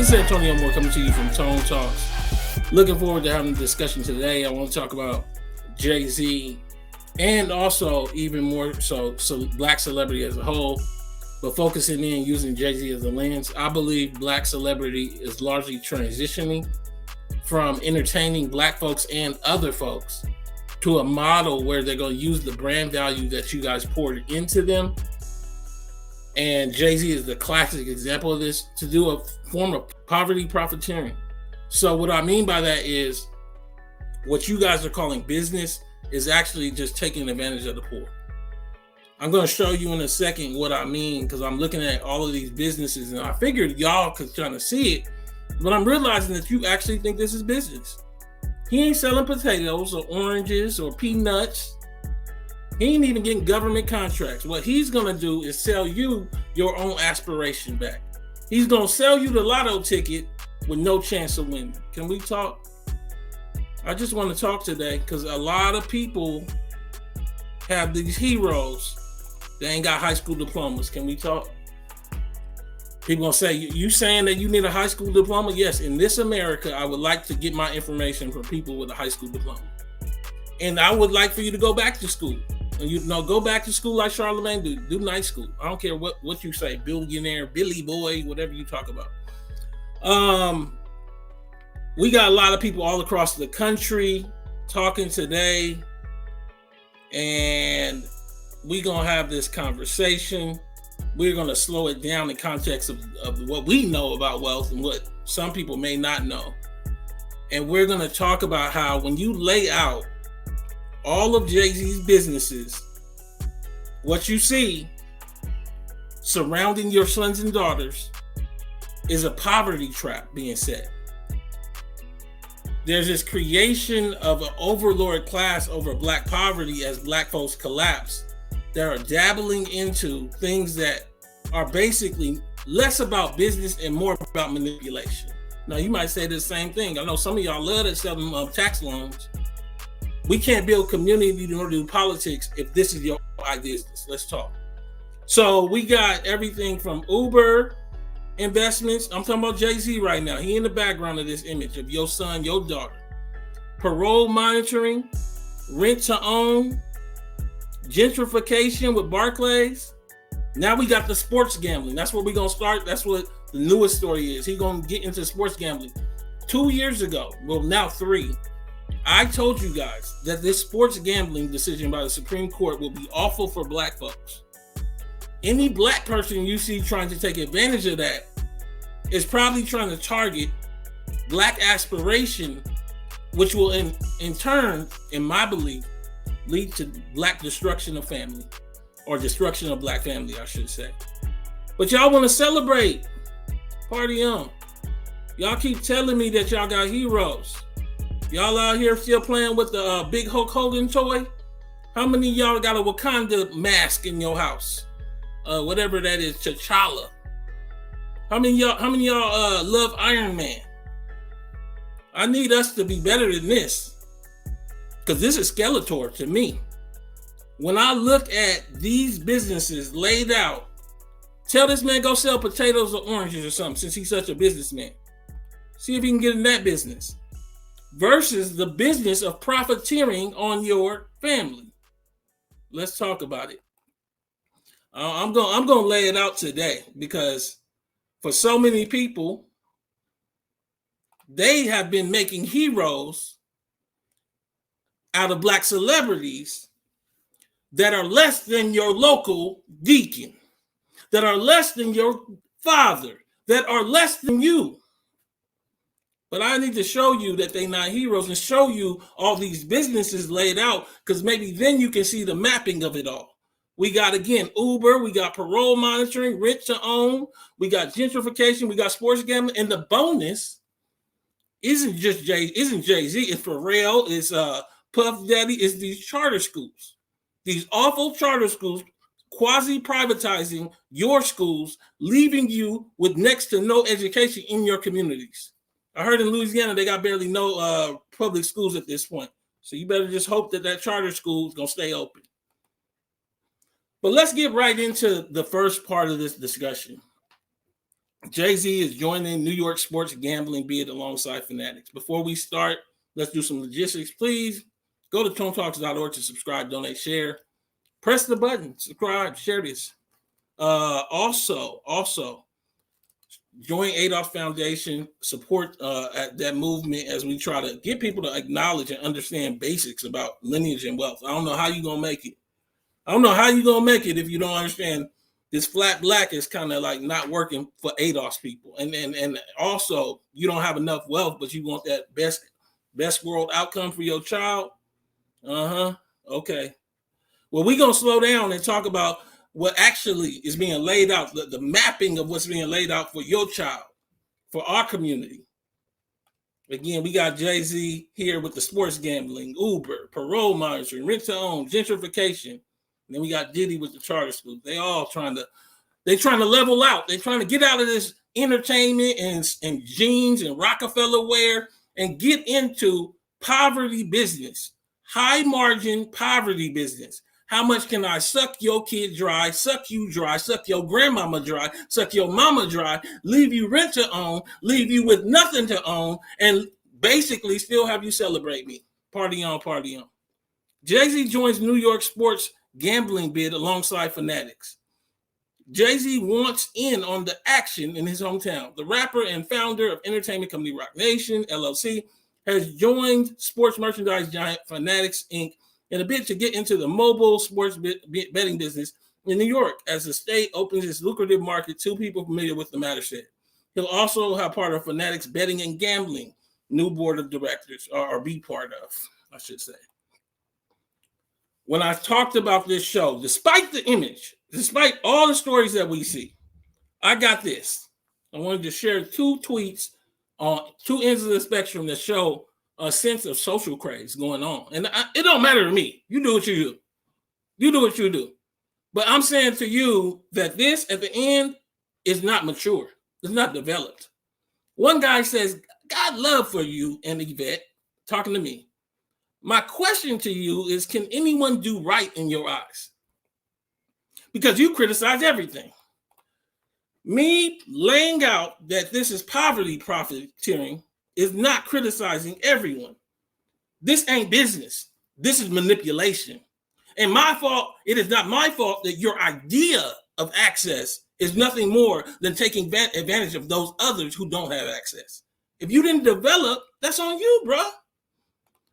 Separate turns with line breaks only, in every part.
is Antonio Moore coming to you from Tone Talks. Looking forward to having a discussion today. I want to talk about Jay-Z and also even more so black celebrity as a whole, but focusing in using Jay-Z as a lens. I believe black celebrity is largely transitioning from entertaining black folks and other folks to a model where they're going to use the brand value that you guys poured into them. And Jay-Z is the classic example of this, to do a form of poverty profiteering. So what I mean by that is what you guys are calling business is actually just taking advantage of the poor. I'm going to show you in a second what I mean, because I'm looking at all of these businesses and I figured y'all could kind of see it, but I'm realizing that you actually think this is business. He ain't selling potatoes or oranges or peanuts. He ain't even getting government contracts. What he's going to do is sell you your own aspiration back. He's going to sell you the lotto ticket with no chance of winning. Can we talk? I just want to talk today because a lot of people have these heroes that ain't got high school diplomas. Can we talk? People gonna say, you saying that you need a high school diploma? Yes, in this America, I would like to get my information from people with a high school diploma. And I would like for you to go back to school. And go back to school like Charlemagne do night school. I don't care what you say, billionaire, Billy boy, whatever you talk about. We got a lot of people all across the country talking today, and we're going to have this conversation. We're going to slow it down in context of what we know about wealth and what some people may not know. And we're going to talk about how when you lay out all of Jay-Z's businesses, what you see surrounding your sons and daughters is a poverty trap being set. There's this creation of an overlord class over black poverty as black folks collapse, that are dabbling into things that are basically less about business and more about manipulation. Now, you might say the same thing. I know some of y'all love to sell them tax loans. We can't build community nor do politics if this is your business. Let's talk. So we got everything from Uber investments. I'm talking about Jay-Z right now. He in the background of this image of your son, your daughter. Parole monitoring, rent to own, gentrification with Barclays. Now we got the sports gambling. That's where we're going to start. That's what the newest story is. He's going to get into sports gambling. 2 years ago, well, now 3, I told you guys that this sports gambling decision by the Supreme Court will be awful for black folks. Any black person you see trying to take advantage of that is probably trying to target black aspiration, which will in turn, in my belief, lead to black destruction of family, or destruction of black family, I should say. But y'all want to celebrate. Party on. Y'all keep telling me that y'all got heroes. Y'all out here still playing with the big Hulk Hogan toy? How many of y'all got a Wakanda mask in your house? Whatever that is, T'Challa. How many of y'all love Iron Man? I need us to be better than this, because this is Skeletor to me. When I look at these businesses laid out, tell this man go sell potatoes or oranges or something, since he's such a businessman. See if he can get in that business. Versus the business of profiteering on your family. Let's talk about it. I'm going to lay it out today, because for so many people, they have been making heroes out of black celebrities that are less than your local deacon, that are less than your father, that are less than you. But I need to show you that they're not heroes and show you all these businesses laid out, because maybe then you can see the mapping of it all. We got, again, Uber, we got parole monitoring, rent to own, we got gentrification, we got sports gambling, and the bonus isn't Jay-Z, it's Pharrell, it's Puff Daddy, it's these charter schools. These awful charter schools quasi-privatizing your schools, leaving you with next to no education in your communities. I heard in Louisiana they got barely no public schools at this point. So you better just hope that charter school is going to stay open. But let's get right into the first part of this discussion. Jay-Z is joining New York sports gambling bid alongside Fanatics. Before we start, let's do some logistics. Please go to tonetalks.org to subscribe, donate, share. Press the button, subscribe, share this. Also, join Adolf Foundation, support that movement as we try to get people to acknowledge and understand basics about lineage and wealth. I don't know how you're going to make it. I don't know how you're going to make it if you don't understand this flat black is kind of like not working for ADOS people. And also, you don't have enough wealth, but you want that best world outcome for your child. Okay. Well, we're going to slow down and talk about what actually is being laid out, the mapping of what's being laid out for your child, for our community. Again, we got Jay-Z here with the sports gambling, Uber, parole monitoring, rent to own, gentrification. And then we got Diddy with the charter school. They all trying to level out. They're trying to get out of this entertainment and jeans and Rockefeller wear and get into poverty business, high margin poverty business. How much can I suck your kid dry, suck you dry, suck your grandmama dry, suck your mama dry, leave you rent to own, leave you with nothing to own, and basically still have you celebrate me? Party on, party on. Jay-Z joins New York sports gambling bid alongside Fanatics. Jay-Z wants in on the action in his hometown. The rapper and founder of entertainment company Roc Nation, LLC, has joined sports merchandise giant Fanatics, Inc., in a bid to get into the mobile sports betting business in New York as the state opens its lucrative market to people familiar with the matter said. He'll also have part of Fanatics Betting and Gambling new board of directors, or be part of, I should say. When I talked about this show, despite the image, despite all the stories that we see, I got this. I wanted to share 2 tweets on 2 ends of the spectrum that show a sense of social craze going on. And it don't matter to me. You do what you do. You do what you do. But I'm saying to you that this at the end is not mature. It's not developed. One guy says, God love for you and Yvette, talking to me. My question to you is, can anyone do right in your eyes? Because you criticize everything. Me laying out that this is poverty profiteering is not criticizing everyone. This ain't business. This is manipulation. And my fault, it is not my fault that your idea of access is nothing more than taking advantage of those others who don't have access. If you didn't develop, that's on you, bro.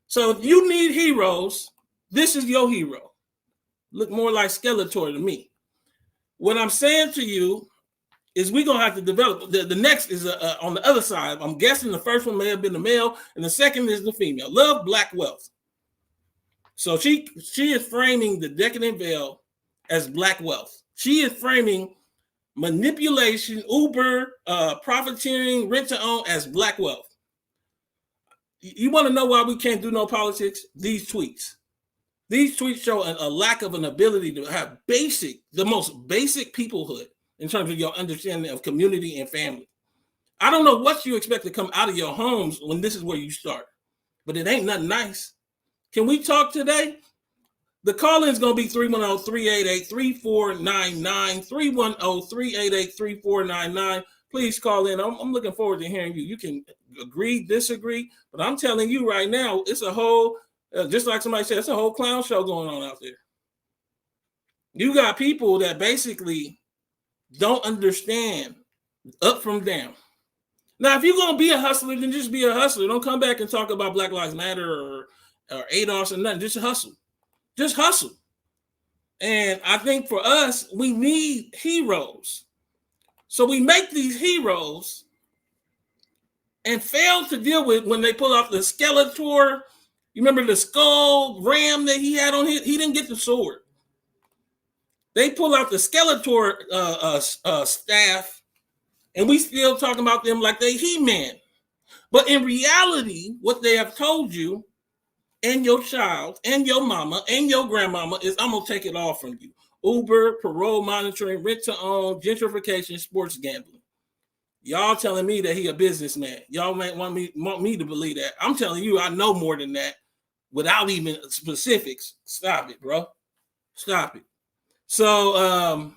So if you need heroes, this is your hero. Look more like Skeletor to me. What I'm saying to you is we're going to have to develop. The next is on the other side. I'm guessing the first one may have been the male, and the second is the female. Love Black Wealth. So she is framing the decadent veil as Black wealth. She is framing manipulation, Uber, profiteering, rent to own as Black wealth. You want to know why we can't do no politics? These tweets. These tweets show a lack of an ability to have the most basic peoplehood in terms of your understanding of community and family. I don't know what you expect to come out of your homes when this is where you start, but it ain't nothing nice. Can we talk today? The call-in is going to be 310-388-3499, 310-388-3499. Please call in. I'm looking forward to hearing you. You can agree, disagree, but I'm telling you right now, it's a whole, just like somebody said, it's a whole clown show going on out there. You got people that basically don't understand up from down. Now, if you're going to be a hustler, then just be a hustler. Don't come back and talk about Black Lives Matter or ADOS or nothing. Just hustle. Just hustle. And I think for us, we need heroes. So we make these heroes and fail to deal with when they pull off the Skeletor. You remember the skull ram that he had on his? He didn't get the sword. They pull out the Skeletor staff, and we still talking about them like they He-Man. But in reality, what they have told you and your child and your mama and your grandmama is, I'm going to take it all from you. Uber, parole monitoring, rent to own, gentrification, sports gambling. Y'all telling me that he a businessman. Y'all might want me to believe that. I'm telling you, I know more than that without even specifics. Stop it, bro. Stop it. So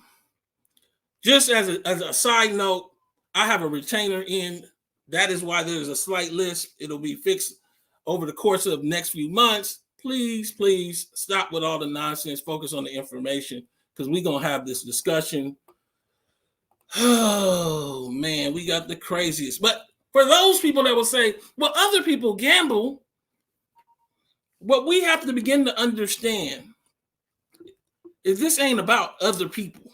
just as a side note, I have a retainer in. That is why there's a slight lisp. It'll be fixed over the course of next few months. Please stop with all the nonsense. Focus on the information because we're going to have this discussion. Oh, man, we got the craziest. But for those people that will say, well, other people gamble, what we have to begin to understand is this ain't about other people.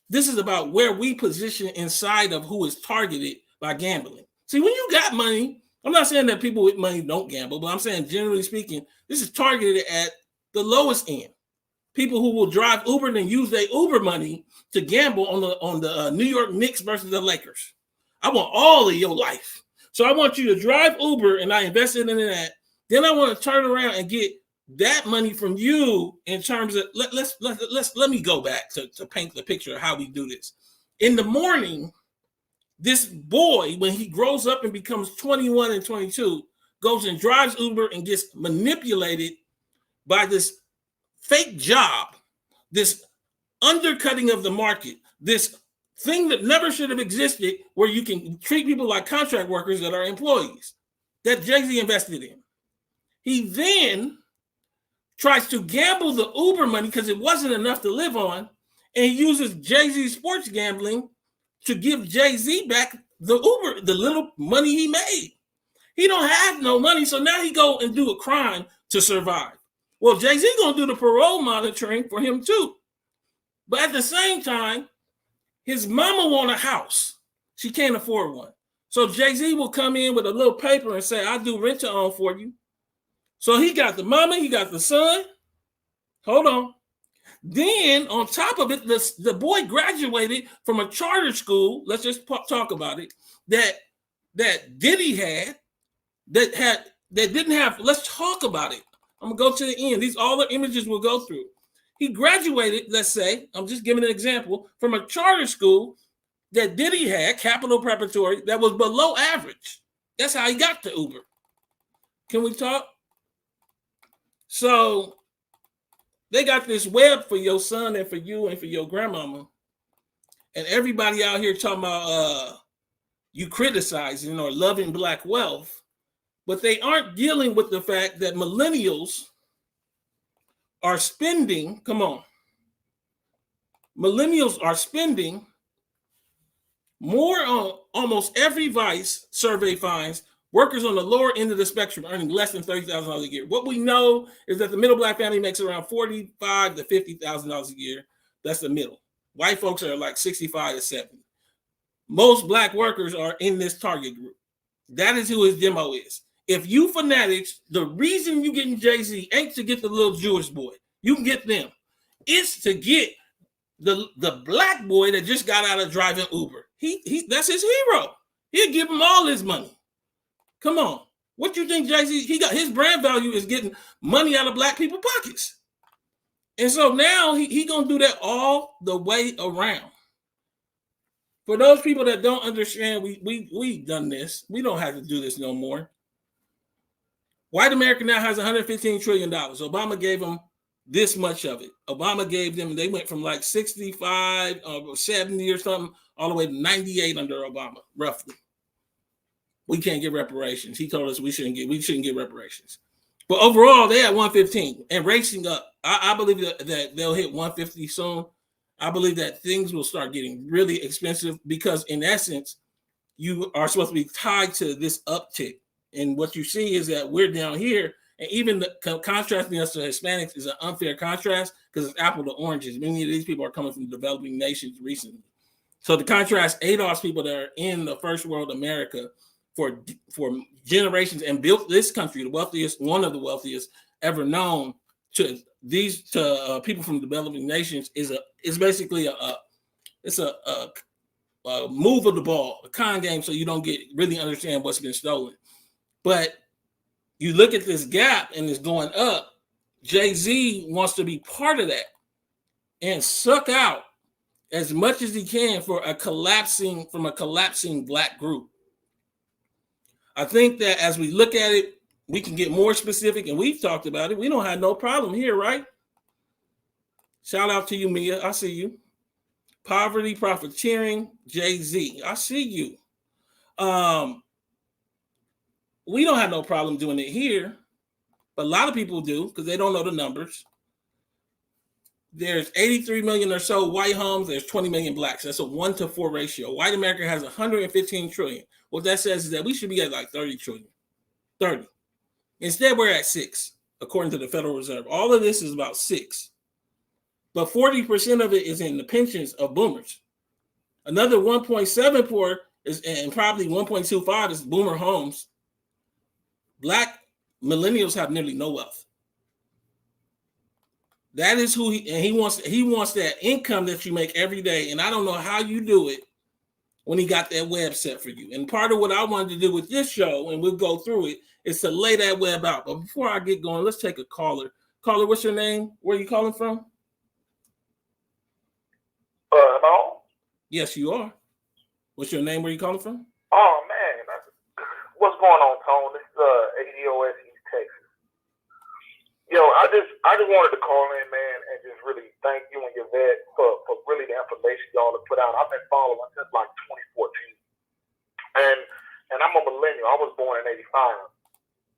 This is about where we position inside of who is targeted by gambling. See, when you got money, I'm not saying that people with money don't gamble, but I'm saying generally speaking, this is targeted at the lowest end. People who will drive Uber and use their Uber money to gamble on the New York Knicks versus the Lakers. I want all of your life. So I want you to drive Uber and I invested in that. Then I want to turn around and get that money from you in terms of let me go back to paint the picture of how we do this. In the morning, this boy, when he grows up and becomes 21 and 22, goes and drives Uber and gets manipulated by this fake job, this undercutting of the market, this thing that never should have existed where you can treat people like contract workers that are employees that Jay-Z invested in. He then tries to gamble the Uber money because it wasn't enough to live on, and he uses Jay-Z sports gambling to give Jay-Z back the Uber, the little money he made. He don't have no money, so now he go and do a crime to survive. Well, Jay-Z gonna do the parole monitoring for him too. But at the same time, his mama want a house. She can't afford one. So Jay-Z will come in with a little paper and say, I'll do rent to own for you. So he got the mama, he got the son. Hold on. Then on top of it, the boy graduated from a charter school. Let's just talk about it. That Diddy had, that didn't have. Let's talk about it. I'm gonna go to the end. These all the images we'll go through. He graduated, let's say, I'm just giving an example, from a charter school that Diddy had, Capital Preparatory, that was below average. That's how he got to Uber. Can we talk? So they got this web for your son and for you and for your grandmama. And everybody out here talking about you criticizing or loving Black wealth, but they aren't dealing with the fact that millennials are spending, millennials are spending more on almost every vice survey finds workers on the lower end of the spectrum earning less than $30,000 a year. What we know is that the middle Black family makes around $45,000 to $50,000 a year. That's the middle. White folks are like 65 to 70. Most Black workers are in this target group. That is who his demo is. If you fanatics, the reason you getting Jay-Z ain't to get the little Jewish boy. You can get them. It's to get the Black boy that just got out of driving Uber. That's his hero. He'll give him all his money. Come on. What you think Jay-Z, he got his brand value is getting money out of Black people's pockets. And so now he gonna do that all the way around. For those people that don't understand, we done this. We don't have to do this no more. White America now has $115 trillion. Obama gave them this much of it. Obama gave them, they went from like 65 or 70 or something, all the way to 98 under Obama, roughly. We can't get reparations. He told us we shouldn't get reparations. But overall, they had 115 and racing up. I believe that they'll hit 150 soon. I believe that things will start getting really expensive because, in essence, you are supposed to be tied to this uptick. And what you see is that we're down here, and even contrasting us to Hispanics is an unfair contrast because it's apple to oranges. Many of these people are coming from developing nations recently. So to contrast ADOS people that are in the first world America for generations and built this country, the wealthiest, one of the wealthiest ever known, to people from developing nations is basically a move of the ball, a con game, so you don't really understand what's been stolen. But you look at this gap and it's going up. Jay-Z wants to be part of that and suck out as much as he can from a collapsing Black group. I think that as we look at it, we can get more specific, and we've talked about it. We don't have no problem here, right? Shout out to you, Mia. I see you. Poverty profiteering, Jay-Z. I see you. We don't have no problem doing it here, but a lot of people do because they don't know the numbers. There's 83 million or so white homes. There's 20 million blacks. That's a 1-to-4 ratio. White America has 115 trillion. What that says is that we should be at like 30 trillion. 30. Instead, we're at 6, according to the Federal Reserve. All of this is about 6. But 40% of it is in the pensions of boomers. Another 1.74 is, and probably 1.25 is boomer homes. Black millennials have nearly no wealth. That is who he wants that income that you make every day. And I don't know how you do it when he got that web set for you. And part of what I wanted to do with this show, and we'll go through it, is to lay that web out. But before I get going, let's take a caller. Caller, what's your name? Where are you calling from?
Hello?
Yes, you are. What's your name? Where are you calling from?
Oh, man. What's going on, Tone? This is ADOS East Texas. Yo, I just wanted to call in, man, and just really thank you and your vet for really the information y'all have put out. I've been following since like 2014. And I'm a millennial. I was born in 85.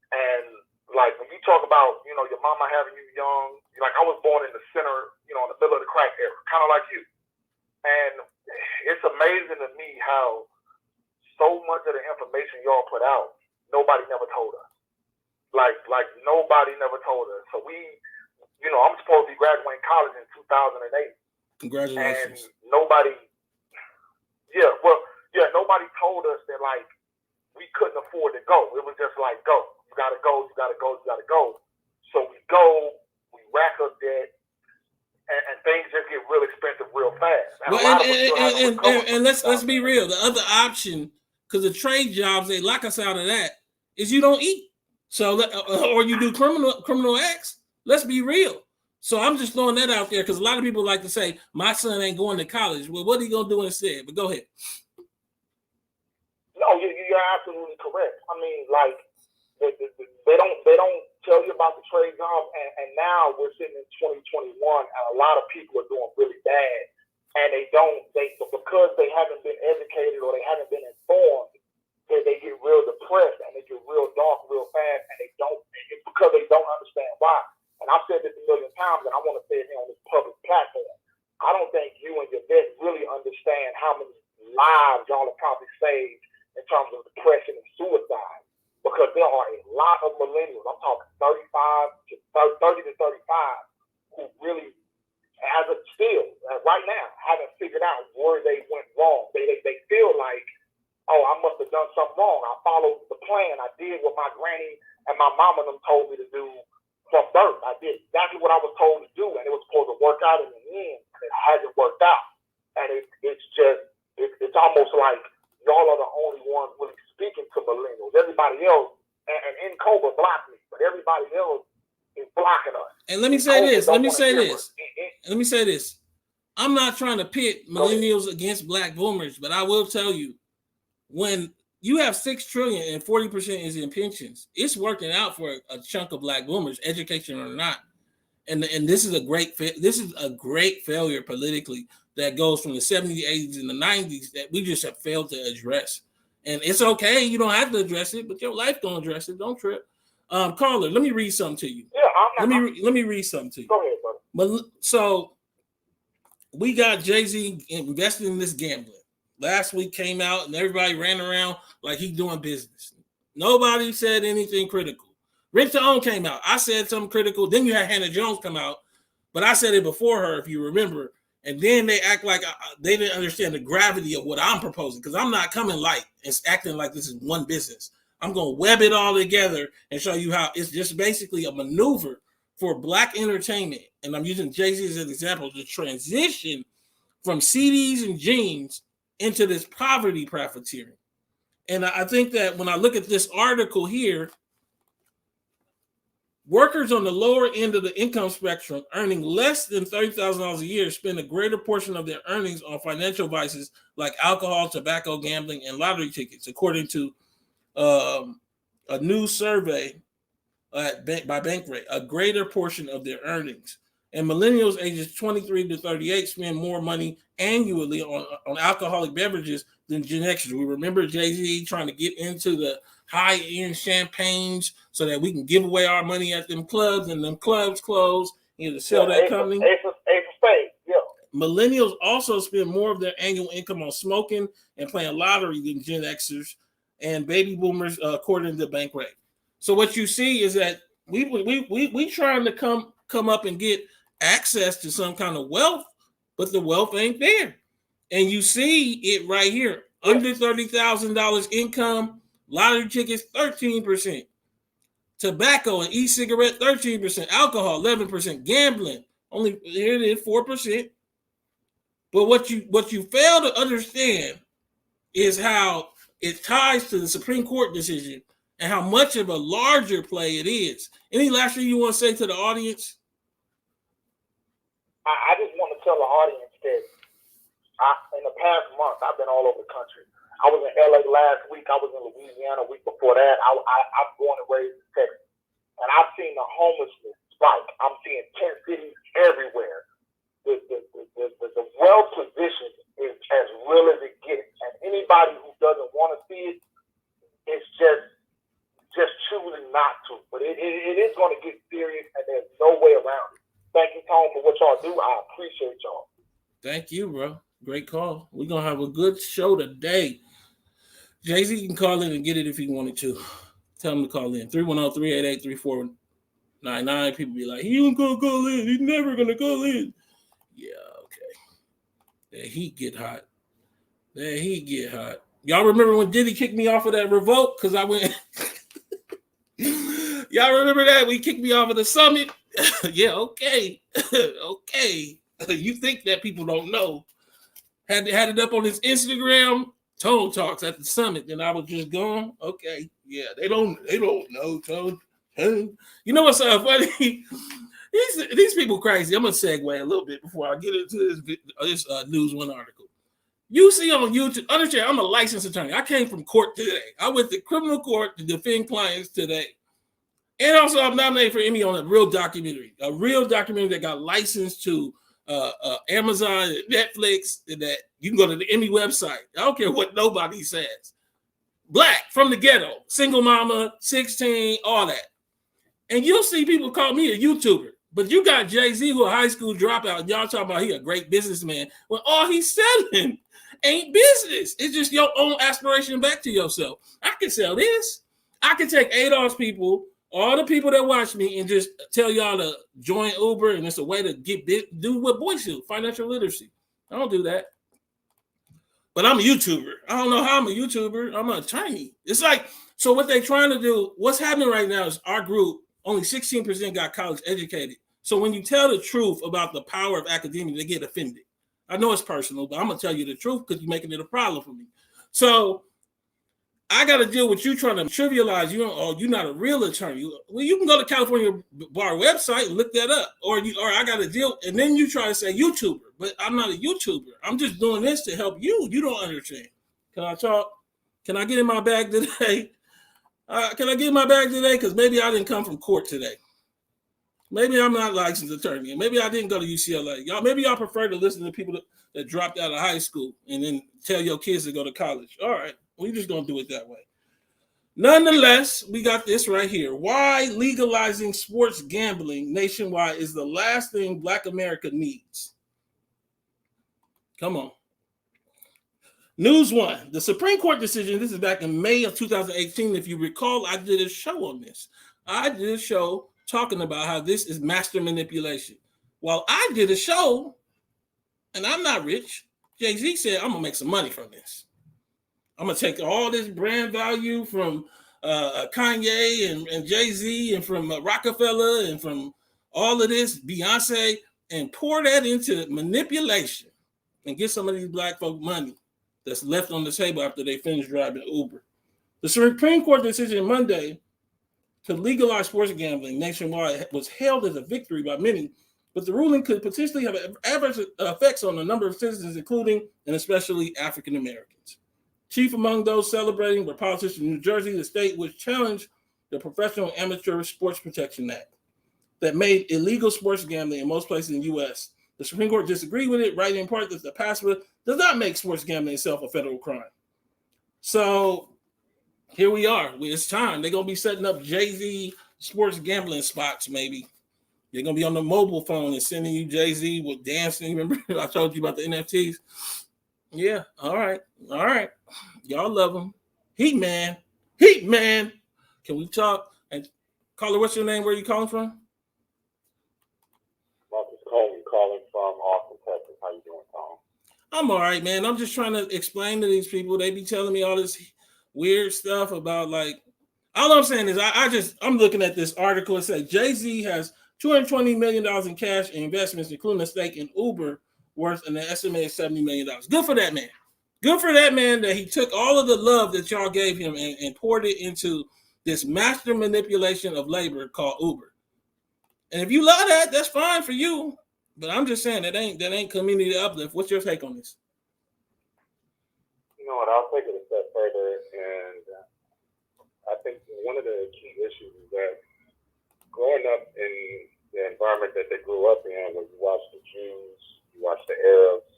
And like when you talk about, you know, your mama having you young, like I was born in the center, you know, in the middle of the crack era, kind of like you. And it's amazing to me how so much of the information y'all put out, nobody never told us. Like nobody never told us. So we, you know, I'm supposed to be graduating college in 2008.
Congratulations.
And nobody told us that like we couldn't afford to go. It was just like, go. You gotta go, you gotta go, you gotta go. So we go, we rack up debt, and things just get real expensive real fast.
And let's be real. The other option, because the trade jobs, they lock us out of that, is you don't eat. So, or you do criminal acts. Let's be real. So I'm just throwing that out there because a lot of people like to say, my son ain't going to college. Well, what are you going to do instead? But go ahead.
No, you're absolutely correct. I mean, like, they don't tell you about the trade job, and now we're sitting in 2021, and a lot of people are doing really bad, and because they haven't been educated or they haven't been informed, they get real depressed and they get real dark real fast, and it's because they don't understand why. And I've said this a million times, and I want to say it here on this public platform. I don't think you and your vet really understand how many lives y'all have probably saved in terms of depression and suicide, because there are a lot of millennials, I'm talking 30 to 35, who really, right now, haven't figured out where they went wrong. They feel like, oh, I must have done something wrong. I followed the plan. I did what my granny and my mama them told me to do from birth. I did exactly what I was told to do, and it was supposed to work out in the end, and it hasn't worked out. And it's almost like y'all are the only ones really speaking to millennials. Everybody else, and Cobra blocked me, but everybody else is blocking us.
And let me say this. I'm not trying to pit millennials against black boomers, but I will tell you, when you have 6 trillion and 40% is in pensions, it's working out for a chunk of black boomers, education or not. And this is a great failure politically that goes from the 70s, 80s, and the 90s that we just have failed to address. And it's okay, you don't have to address it, but your life don't address it. Don't trip. Caller, let me read something to you.
Yeah,
let me read something to you.
Go ahead, brother.
So we got Jay-Z invested in this gambling. Last week came out and everybody ran around like he's doing business. Nobody said anything critical. Rent to Own came out. I said something critical. Then you had Hannah Jones come out, but I said it before her, if you remember. And then they act like they didn't understand the gravity of what I'm proposing, because I'm not coming light and acting like this is one business. I'm going to web it all together and show you how it's just basically a maneuver for black entertainment. And I'm using Jay-Z as an example to transition from CDs and jeans into this poverty profiteering. And I think that when I look at this article here, workers on the lower end of the income spectrum earning less than $30,000 a year spend a greater portion of their earnings on financial vices like alcohol, tobacco, gambling, and lottery tickets, according to a new survey by Bankrate. A greater portion of their earnings. And millennials ages 23 to 38 spend more money annually on alcoholic beverages than Gen Xers. We remember Jay-Z trying to get into the high-end champagnes so that we can give away our money at them clubs, and them clubs close. You know, to sell that company.
Ace of spades, yeah.
Millennials also spend more of their annual income on smoking and playing lottery than Gen Xers and baby boomers, according to Bankrate. So what you see is that we trying to come up and get access to some kind of wealth, but the wealth ain't there. And you see it right here. Under $30,000 income, lottery tickets 13%. Tobacco and e-cigarette 13%. Alcohol 11%. Gambling only, here it is, 4%. But what you fail to understand is how it ties to the Supreme Court decision and how much of a larger play it is. Any last thing you want to say to the audience?
I just want to tell the audience that in the past month, I've been all over the country. I was in LA last week. I was in Louisiana a week before that. I'm born and raised in Texas. And I've seen the homelessness spike. I'm seeing tent cities everywhere. The wealth position is as real as it gets. And anybody who doesn't want to see it, it's just choosing not to. But it is going to get serious, and there's no way around it. Thank you, Tone, for what y'all do. I appreciate y'all.
Thank you, bro. Great call. We're going to have a good show today. Jay-Z can call in and get it if he wanted to. Tell him to call in. 310-388-3499. People be like, he ain't going to call in. He's never going to call in. Yeah, okay. That heat get hot. Y'all remember when Diddy kicked me off of that revolt? Because I went... Y'all remember that? We kicked me off of the summit? Yeah, okay. Okay. You think that people don't know. Had it up on his Instagram, Tone Talks at the summit, then I was just gone. Okay. Yeah, they don't know, Tone. You know what's funny? These people crazy. I'm gonna segue a little bit before I get into this News One article. You see on YouTube, understand, I'm a licensed attorney. I came from court today. I went to criminal court to defend clients today. And also, I'm nominated for Emmy on a real documentary that got licensed to Amazon, Netflix, and that you can go to the Emmy website. I don't care what nobody says. Black, from the ghetto, single mama, 16, all that. And you'll see people call me a YouTuber. But you got Jay-Z, who a high school dropout, and y'all talking about he a great businessman. Well, all he's selling ain't business. It's just your own aspiration back to yourself. I can sell this. I can take ADOS people, all the people that watch me, and just tell y'all to join Uber, and it's a way to do what boys do, financial literacy. I don't do that. But I'm a YouTuber. I don't know how I'm a YouTuber. I'm an attorney. It's like, so what they're trying to do, what's happening right now is our group, only 16% got college educated. So when you tell the truth about the power of academia, they get offended. I know it's personal, but I'm going to tell you the truth because you're making it a problem for me. So I got to deal with you trying to trivialize you, or you're not a real attorney. Well, you can go to California Bar website and look that up, or I got to deal, and then you try to say YouTuber, but I'm not a YouTuber. I'm just doing this to help you. You don't understand. Can I talk? Can I get in my bag today? Can I get in my bag today? Because maybe I didn't come from court today. Maybe I'm not a licensed attorney. Maybe I didn't go to UCLA. Maybe y'all prefer to listen to people that dropped out of high school and then tell your kids to go to college. All right. We're just going to do it that way. Nonetheless, we got this right here. Why legalizing sports gambling nationwide is the last thing Black America needs. Come on. News One, the Supreme Court decision. This is back in May of 2018. If you recall, I did a show on this. I did a show talking about how this is master manipulation. Well, I did a show, and I'm not rich. Jay-Z said, I'm going to make some money from this. I'm going to take all this brand value from Kanye and Jay-Z and from Rockefeller and from all of this, Beyonce, and pour that into manipulation and get some of these Black folk money that's left on the table after they finish driving Uber. The Supreme Court decision Monday to legalize sports gambling nationwide was hailed as a victory by many, but the ruling could potentially have adverse effects on a number of citizens, including and especially African Americans. Chief among those celebrating were politicians in New Jersey, the state which challenged the Professional Amateur Sports Protection Act. that made illegal sports gambling in most places in the U.S. The Supreme Court disagreed with it, writing in part that the password does not make sports gambling itself a federal crime. So here we are. It's time. They're going to be setting up Jay-Z sports gambling spots, maybe. They're going to be on the mobile phone and sending you Jay-Z with dancing. Remember I told you about the NFTs? Yeah. All right. Y'all love him. Heat man. Can we talk? And caller, what's your name? Where are you calling from?
Marcus Coleman calling from Austin, Texas. How you doing, Tom?
I'm all right, man. I'm just trying to explain to these people. They be telling me all this weird stuff about like. All I'm saying is I'm looking at this article. It says Jay-Z has $220 million in cash and investments, including a stake in Uber worth an estimated $70 million. Good for that man. Good for that man that he took all of the love that y'all gave him and poured it into this master manipulation of labor called Uber. And if you love that, that's fine for you. But I'm just saying that ain't community uplift. What's your take on this?
You know what? I'll take it a step further, and I think one of the key issues is that growing up in the environment that they grew up in, where you watched the Jews, you watched the Arabs,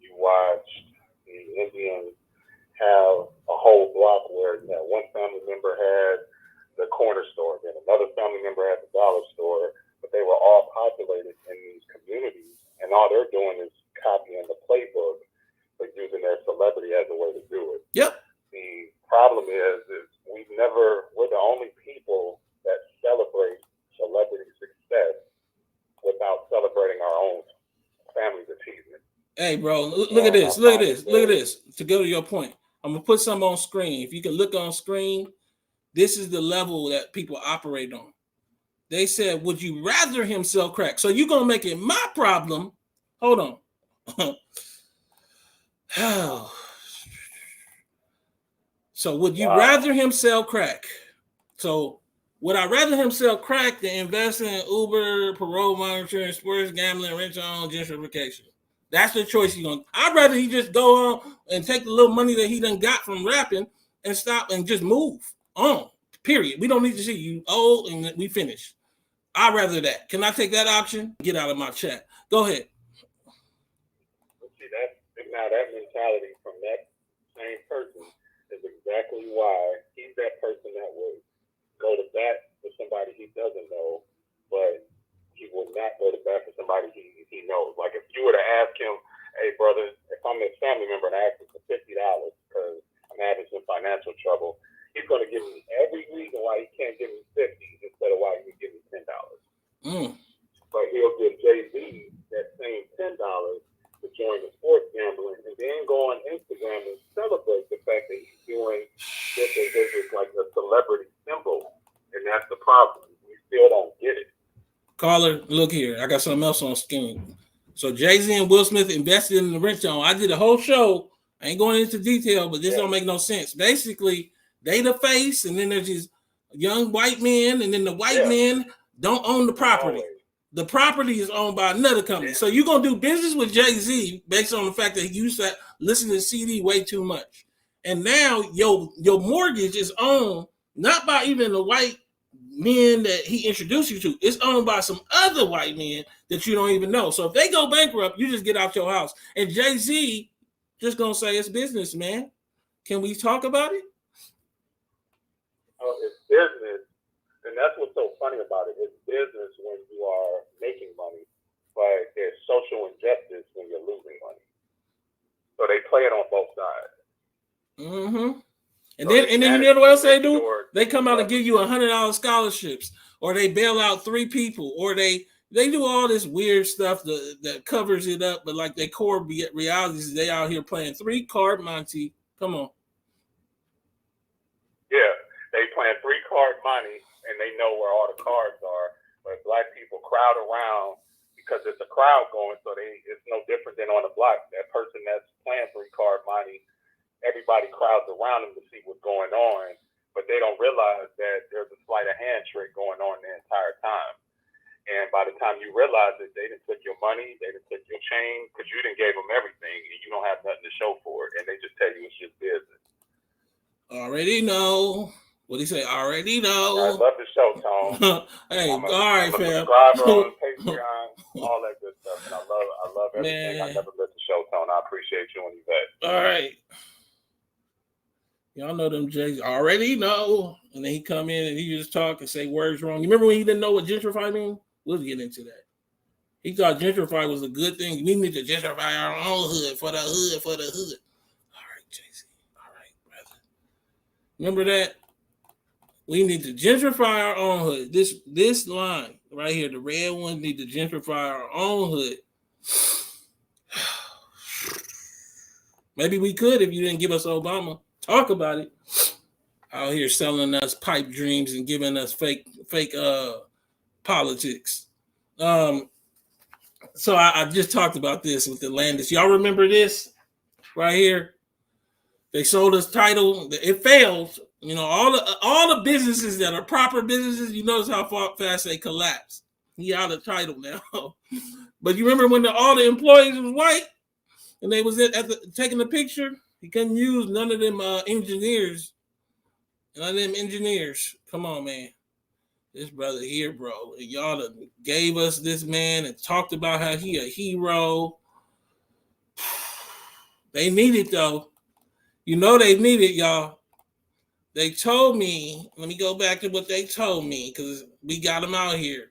you watched the Indians have a whole block where one family member had the corner store, then another family member had the dollar store, but they were all populated in these communities, and all they're doing is copying the playbook, but using their celebrity as a way to do it.
Yep.
The problem is we're the only people that celebrate celebrity success without celebrating our own family's achievement.
Hey, bro, look at this. Look at this. To go to your point, I'm going to put some on screen. If you can look on screen, this is the level that people operate on. They said, would you rather him sell crack? So you're going to make it my problem. Hold on. So would you rather him sell crack? So would I rather him sell crack than invest in Uber, parole monitoring, sports gambling, rent-to-own, gentrification? That's the choice he's going to. I'd rather he just go on and take the little money that he done got from rapping and stop and just move on, period. We don't need to see you old and we finish. I'd rather that. Can I take that option? Get out of my chat. Go ahead.
See, that mentality from that same person is exactly why he's that person that would go to bat for somebody he doesn't know, but he will not go to bat for somebody he knows. Like if you were to ask him, hey brother, if I'm his family member and I ask him for $50 because I'm having some financial trouble, he's going to give me every reason why he can't give me $50 instead of why he can give me $10. But he'll give Jay-Z that same $10 to join the sports gambling and then go on Instagram and celebrate the fact that he's doing this like a celebrity symbol. And that's the problem. We still don't get it.
Caller, look here. I got something else on screen. So Jay-Z and Will Smith invested in the rent-to-own. I did a whole show. I ain't going into detail, but this don't make no sense. Basically, they the face, and then there's these young white men, and then the white men don't own the property. The property is owned by another company. So you're going to do business with Jay-Z based on the fact that he used to listen to CD way too much. And now your mortgage is owned not by even the white men that he introduced you to. It's owned by some other white men that you don't even know. So if they go bankrupt, you just get out your house. And Jay-Z just going to say it's business, man. Can we talk about it?
Oh, it's business. And that's what's so funny about it. It's business when you are making money, but there's social injustice when you're losing money. So they play it on both sides.
Mm-hmm. And then you know what else they do? They come out and give you $100 scholarships, or they bail out 3 people, or they do all this weird stuff that covers it up. But like their core realities is they out here playing 3-card Monty. Come on.
Yeah, they playing 3-card money, and they know where all the cards are. But black people crowd around because it's a crowd going, so it's no different than on the block. That person that's playing 3-card money, everybody crowds around them to see what's going on, but they don't realize that there's a sleight of hand trick going on the entire time. And by the time you realize it, they done took your money, they done took your chain, because you done gave them everything, and you don't have nothing to show for it, and they just tell you it's just business.
Already know. What he say? Already
I
know.
love the show, Tone.
Hey,
I'm a
fam.
subscriber on Patreon, all that good stuff, and I love everything.
Man.
I never missed the show, Tone. I appreciate you and Yvette.
All right. Y'all know them Jays already know. And then he come in and he just talk and say words wrong. You remember when he didn't know what gentrify mean? We'll get into that. He thought gentrify was a good thing. We need to gentrify our own hood for the hood, for the hood. All right, JC. All right, brother. Remember that? We need to gentrify our own hood. This line right here, the red one, need to gentrify our own hood. Maybe we could if you didn't give us Obama. Talk about it. Out here selling us pipe dreams and giving us fake politics. So I just talked about this with the Landis. Y'all remember this right here? They sold us title. It failed. You know, all the businesses that are proper businesses, you notice how fast they collapse. He out of title now. But you remember when all the employees was white and they was taking the picture? He couldn't use none of them engineers. None of them engineers. Come on, man. This brother here, bro. Y'all gave us this man and talked about how he a hero. They need it, though. You know they need it, y'all. They told me, let me go back to what they told me, because we got them out here.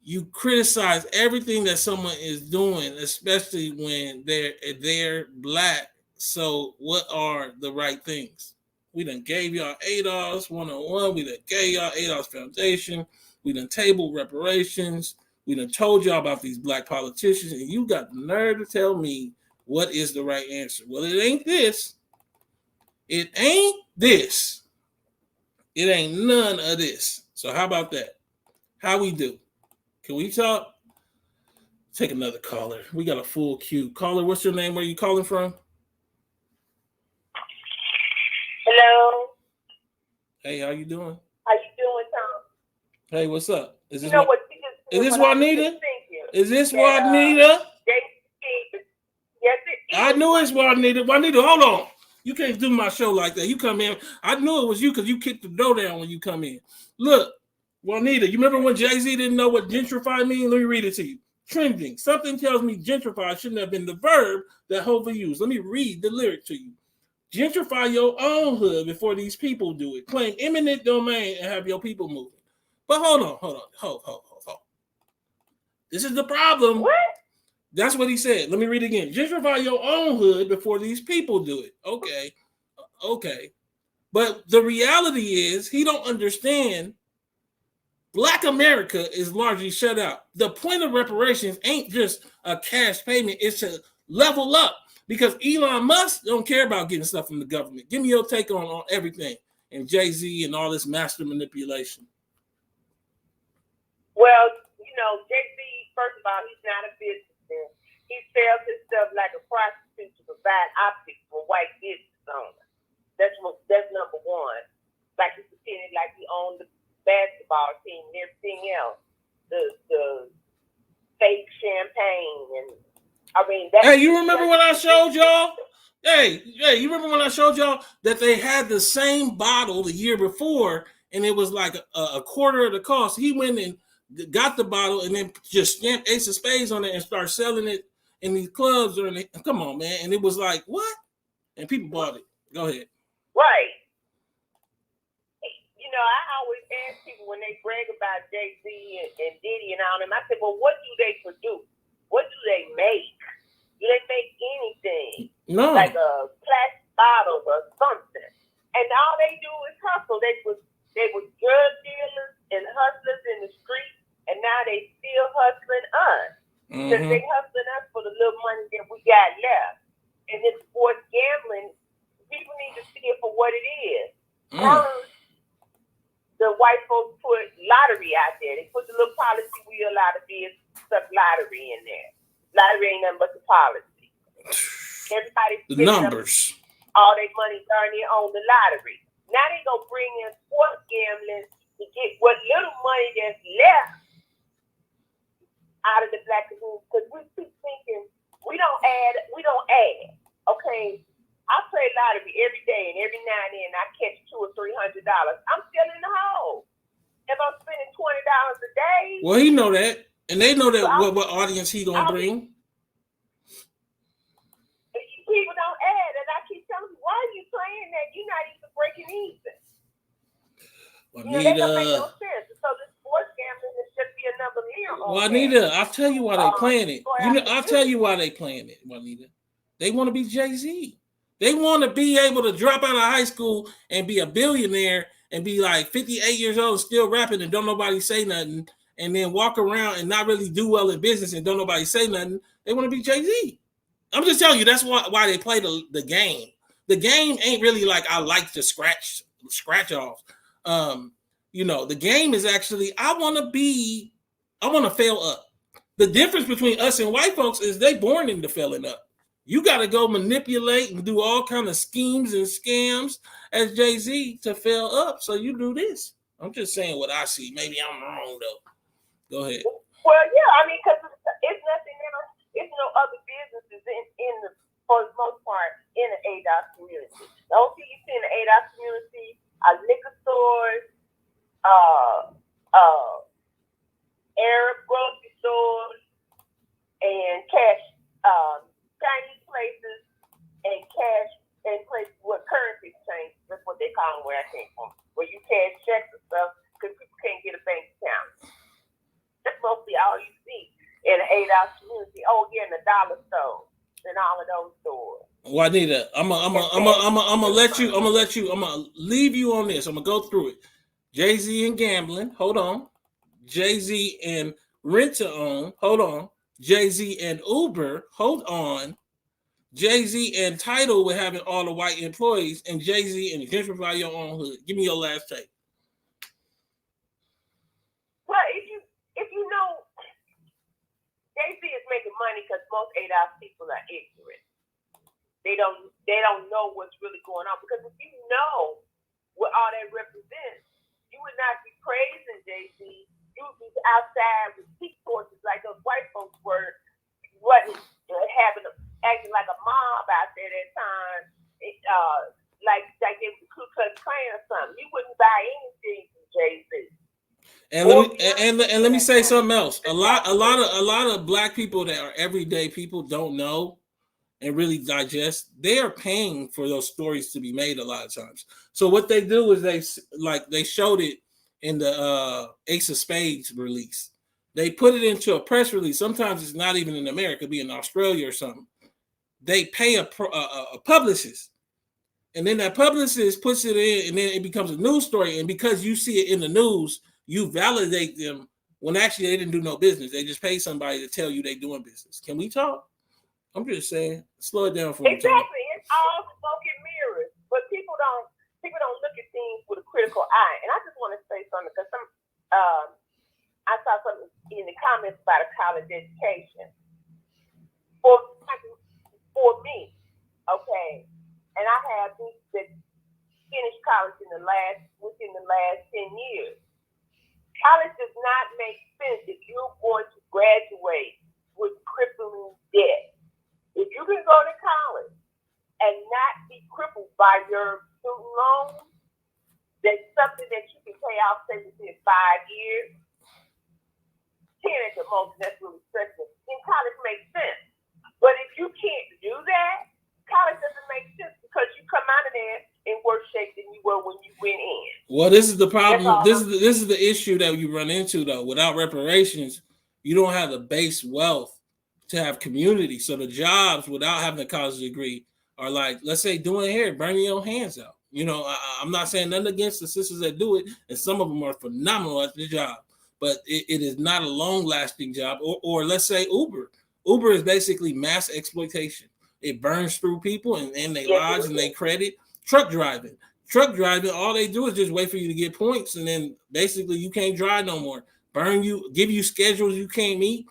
You criticize everything that someone is doing, especially when they're black. So what are the right things? We done gave y'all ADOS 101. We done gave y'all ADOS Foundation. We done tabled reparations. We done told y'all about these black politicians, and you got the nerve to tell me what is the right answer. Well, it ain't this. It ain't this. It ain't none of this. So how about that? How we do? Can we talk? Take another caller. We got a full queue. Caller, what's your name? Where are you calling from?
Hello.
Hey, how you doing?
How you doing, Tom?
Hey, what's up? Is this
is this
Juanita? Is this Juanita?
Yes, it is.
I knew it's Juanita. Juanita, hold on. You can't do my show like that. You come in. I knew it was you because you kicked the door down when you come in. Look, Juanita, you remember when Jay-Z didn't know what gentrify means? Let me read it to you. Trending. Something tells me gentrify shouldn't have been the verb that Hova used. Let me read the lyric to you. Gentrify your own hood before these people do it. Claim eminent domain and have your people moving. But hold on. This is the problem.
What?
That's what he said. Let me read it again. Gentrify your own hood before these people do it. Okay. But the reality is he don't understand Black America is largely shut out. The point of reparations ain't just a cash payment. It's to level up because Elon Musk don't care about getting stuff from the government. Give me your take on everything and Jay-Z and all this master manipulation.
Well, Jay-Z, first of all, he's not a businessman. He sells his stuff like a prostitute to provide optics for white business owners. That's number one. Like he's pretending like he owned the basketball team and everything else. The fake champagne and
Hey, you remember when I showed y'all? Hey, you remember when I showed y'all that they had the same bottle the year before and it was like a quarter of the cost? He went and got the bottle and then just stamped Ace of Spades on it and started selling it in these clubs. Come on, man. And it was like, what? And people bought it. Go ahead.
Right. I always ask people when they brag about Jay-Z and Diddy and all them, I said, well, what do they produce? What do they make? Do they make anything?
No.
Like a plastic bottle or something. And all they do is hustle. They were drug dealers and hustlers in the street, and now they still hustling us. Because they hustling us for the little money that we got left. And this sports gambling, people need to see it for what it is. First, the white folks put lottery out there. They put the little policy wheel out of this stuff lottery in there. Lottery ain't nothing but the policy. Everybody's
the numbers.
All their money earning on the lottery. Now they gonna bring in sports gambling to get what little money that's left out of the black community. Because we keep thinking we don't add. Okay,
I play lottery every day, and every now and then I catch $200 or $300. I'm still in the hole. If I'm spending $20 a day,
well, he know that, and they know that what audience he gonna bring.
People don't add, and I keep telling you, why are you playing that? You're not even breaking even. That don't make no sense. So the sports gambling is just be another meal.
Juanita, I'll tell you why they playing it. I'll tell you why they playing it, Juanita. They want to be Jay-Z. They want to be able to drop out of high school and be a billionaire and be like 58 years old, still rapping and don't nobody say nothing, and then walk around and not really do well in business and don't nobody say nothing. They want to be Jay-Z. I'm just telling you, that's why they play the game. The game ain't really like I like to scratch off. The game is actually I want to fail up. The difference between us and white folks is they born into failing up. You got to go manipulate and do all kind of schemes and scams as Jay-Z to fail up. So you do this. I'm just saying what I see. Maybe I'm wrong though. Go ahead.
Well, yeah, I mean, because it's nothing else. It's no other businesses for the most part in the ADOS community. The only thing you see in the ADOS community are liquor stores, Arab grocery stores, and cash, Chinese places, and cash, and places where currency exchange. That's what they call them where I came from, where you cash checks and stuff because people can't get a bank account. That's mostly all you see in the ADOS community. Oh, yeah, in the dollar store and all of those stores.
Juanita, I'm gonna let you. I'm gonna leave you on this. I'm gonna go through it. Jay-Z and gambling. Hold on. Jay-Z and rent to own. Hold on. Jay-Z and Uber. Hold on. Jay-Z and title with having all the white employees, and Jay-Z and gentrify your own hood. Give me your last take.
Well, if you know, Jay-Z is making money because most ADOS people are ignorant. They don't know what's really going on, because if you know what all that represents, you would not be praising Jay-Z. You would be outside with peak torches like those white folks were, acting like a mob out there at that time, like they was the Ku Klux Klan or something. You wouldn't buy anything from Jay-Z.
And let me say something else. A lot of black people that are everyday people don't know and really digest. They are paying for those stories to be made a lot of times. So what they do is they showed it in the Ace of Spades release. They put it into a press release. Sometimes it's not even in America, it'd be in Australia or something. They pay a publicist, and then that publicist puts it in, and then it becomes a news story. And because you see it in the news, you validate them when actually they didn't do no business. They just pay somebody to tell you they're doing business. Can we talk? I'm just saying, slow it down for me.
Exactly, it's all smoke and mirrors, but people don't look at things with a critical eye. And I just want to say something, because I saw something in the comments about a college education. For me, okay, and I have these that finished college within the last 10 years. College does not make sense if you're going to graduate with crippling debt. If you can go to college and not be crippled by your student loans, that's something that you can pay off, say, within 5 years, 10 at the most, that's really stressful. Then college makes sense. But if you can't do that, college doesn't make sense, because you come out of there in worse shape than you were when you went in.
Well, this is the problem. This is the issue that you run into, though. Without reparations, you don't have the base wealth to have community. So the jobs, without having a college degree, are like, let's say, doing hair, burning your hands out. I'm not saying nothing against the sisters that do it, and some of them are phenomenal at the job, but it is not a long-lasting job. Or let's say Uber. Uber is basically mass exploitation. It burns through people and their lives and their credit. Truck driving, all they do is just wait for you to get points, and then basically you can't drive no more. Burn you, give you schedules you can't meet.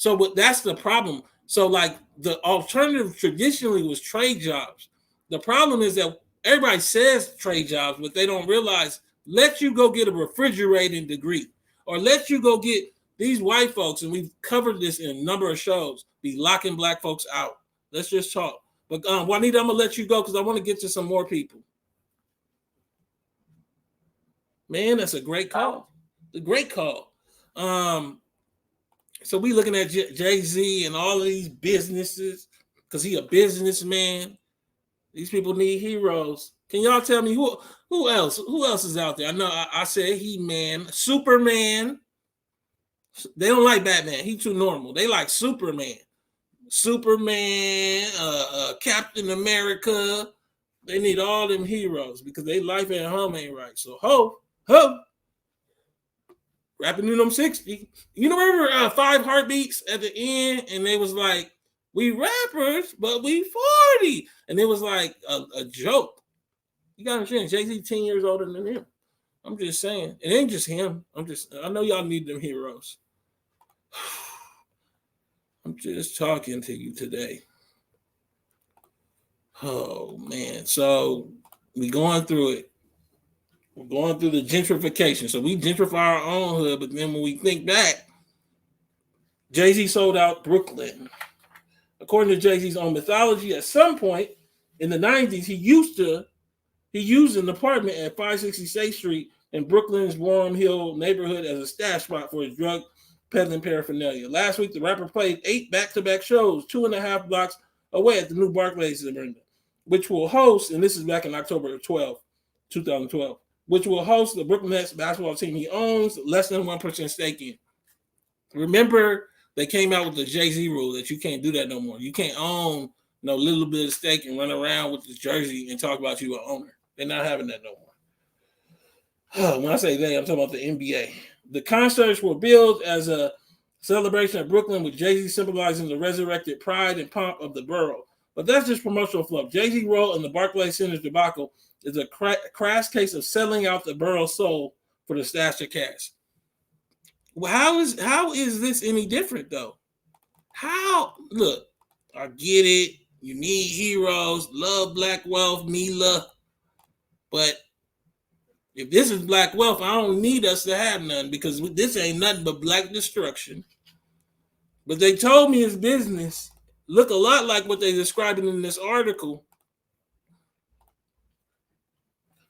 But that's the problem. So like the alternative traditionally was trade jobs. The problem is that everybody says trade jobs, but they don't realize, let you go get a refrigerating degree, or let you go get these white folks, and we've covered this in a number of shows, be locking black folks out. Let's just talk. But Juanita, I'm gonna let you go because I want to get to some more people. Man, that's a great call. A great call. So we looking at Jay-Z and all of these businesses because he a businessman. These people need heroes. Can y'all tell me who else? Who else is out there? I know I said He-Man, Superman. They don't like Batman. He too normal. They like Superman. Superman, Captain America. They need all them heroes because they life at home ain't right. So ho, rapping in them 60. You remember 5 Heartbeats at the end, and they was like, we rappers, but we 40. And it was like a joke. You gotta understand, Jay-Z 10 years older than him. I'm just saying. It ain't just him. I know y'all need them heroes. I'm just talking to you today. Oh man. So we going through it. We're going through the gentrification. So we gentrify our own hood, but then when we think back, Jay-Z sold out Brooklyn. According to Jay-Z's own mythology, at some point in the 90s, he used an apartment at 566th Street in Brooklyn's Warren Hill neighborhood as a stash spot for his drug peddling paraphernalia. Last week, the rapper played 8 back-to-back shows, 2.5 blocks away at the new Barclays Arena, which will host, and this is back in October 2012, which will host the Brooklyn Nets basketball team he owns less than 1% stake in. Remember, they came out with the Jay-Z rule that you can't do that no more. You can't own no little bit of stake and run around with the jersey and talk about you an owner. They're not having that no more. When I say they, I'm talking about the NBA. The concerts were billed as a celebration of Brooklyn with Jay-Z symbolizing the resurrected pride and pomp of the borough. But that's just promotional fluff. Jay-Z's role in the Barclays Center's debacle is a crass case of selling out the borough's soul for the stash of cash. Well, how is this any different though? Look, I get it. You need heroes, love black wealth, Mila. But if this is black wealth, I don't need us to have none because this ain't nothing but black destruction. But they told me his business look a lot like what they're describing in this article.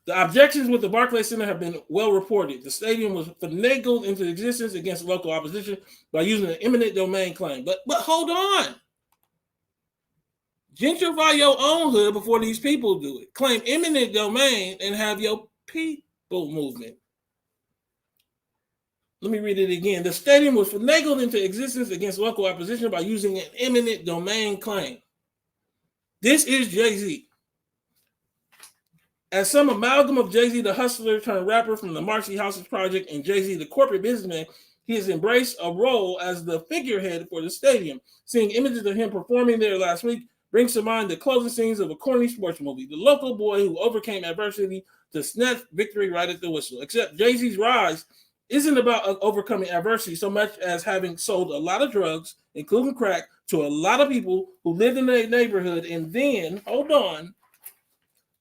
The objections with the Barclays Center have been well reported. The stadium was finagled into existence against local opposition by using an eminent domain claim. But hold on. Gentrify your own hood before these people do it. Claim eminent domain and have your people movement. Let me read it again. The stadium was finagled into existence against local opposition by using an eminent domain claim. This is Jay-Z. As some amalgam of Jay-Z, the hustler turned rapper from the Marcy Houses Project, and Jay-Z, the corporate businessman, he has embraced a role as the figurehead for the stadium. Seeing images of him performing there last week brings to mind the closing scenes of a corny sports movie. The local boy who overcame adversity to snatch victory right at the whistle. Except Jay-Z's rise isn't about overcoming adversity so much as having sold a lot of drugs, including crack, to a lot of people who lived in the neighborhood, and then, hold on,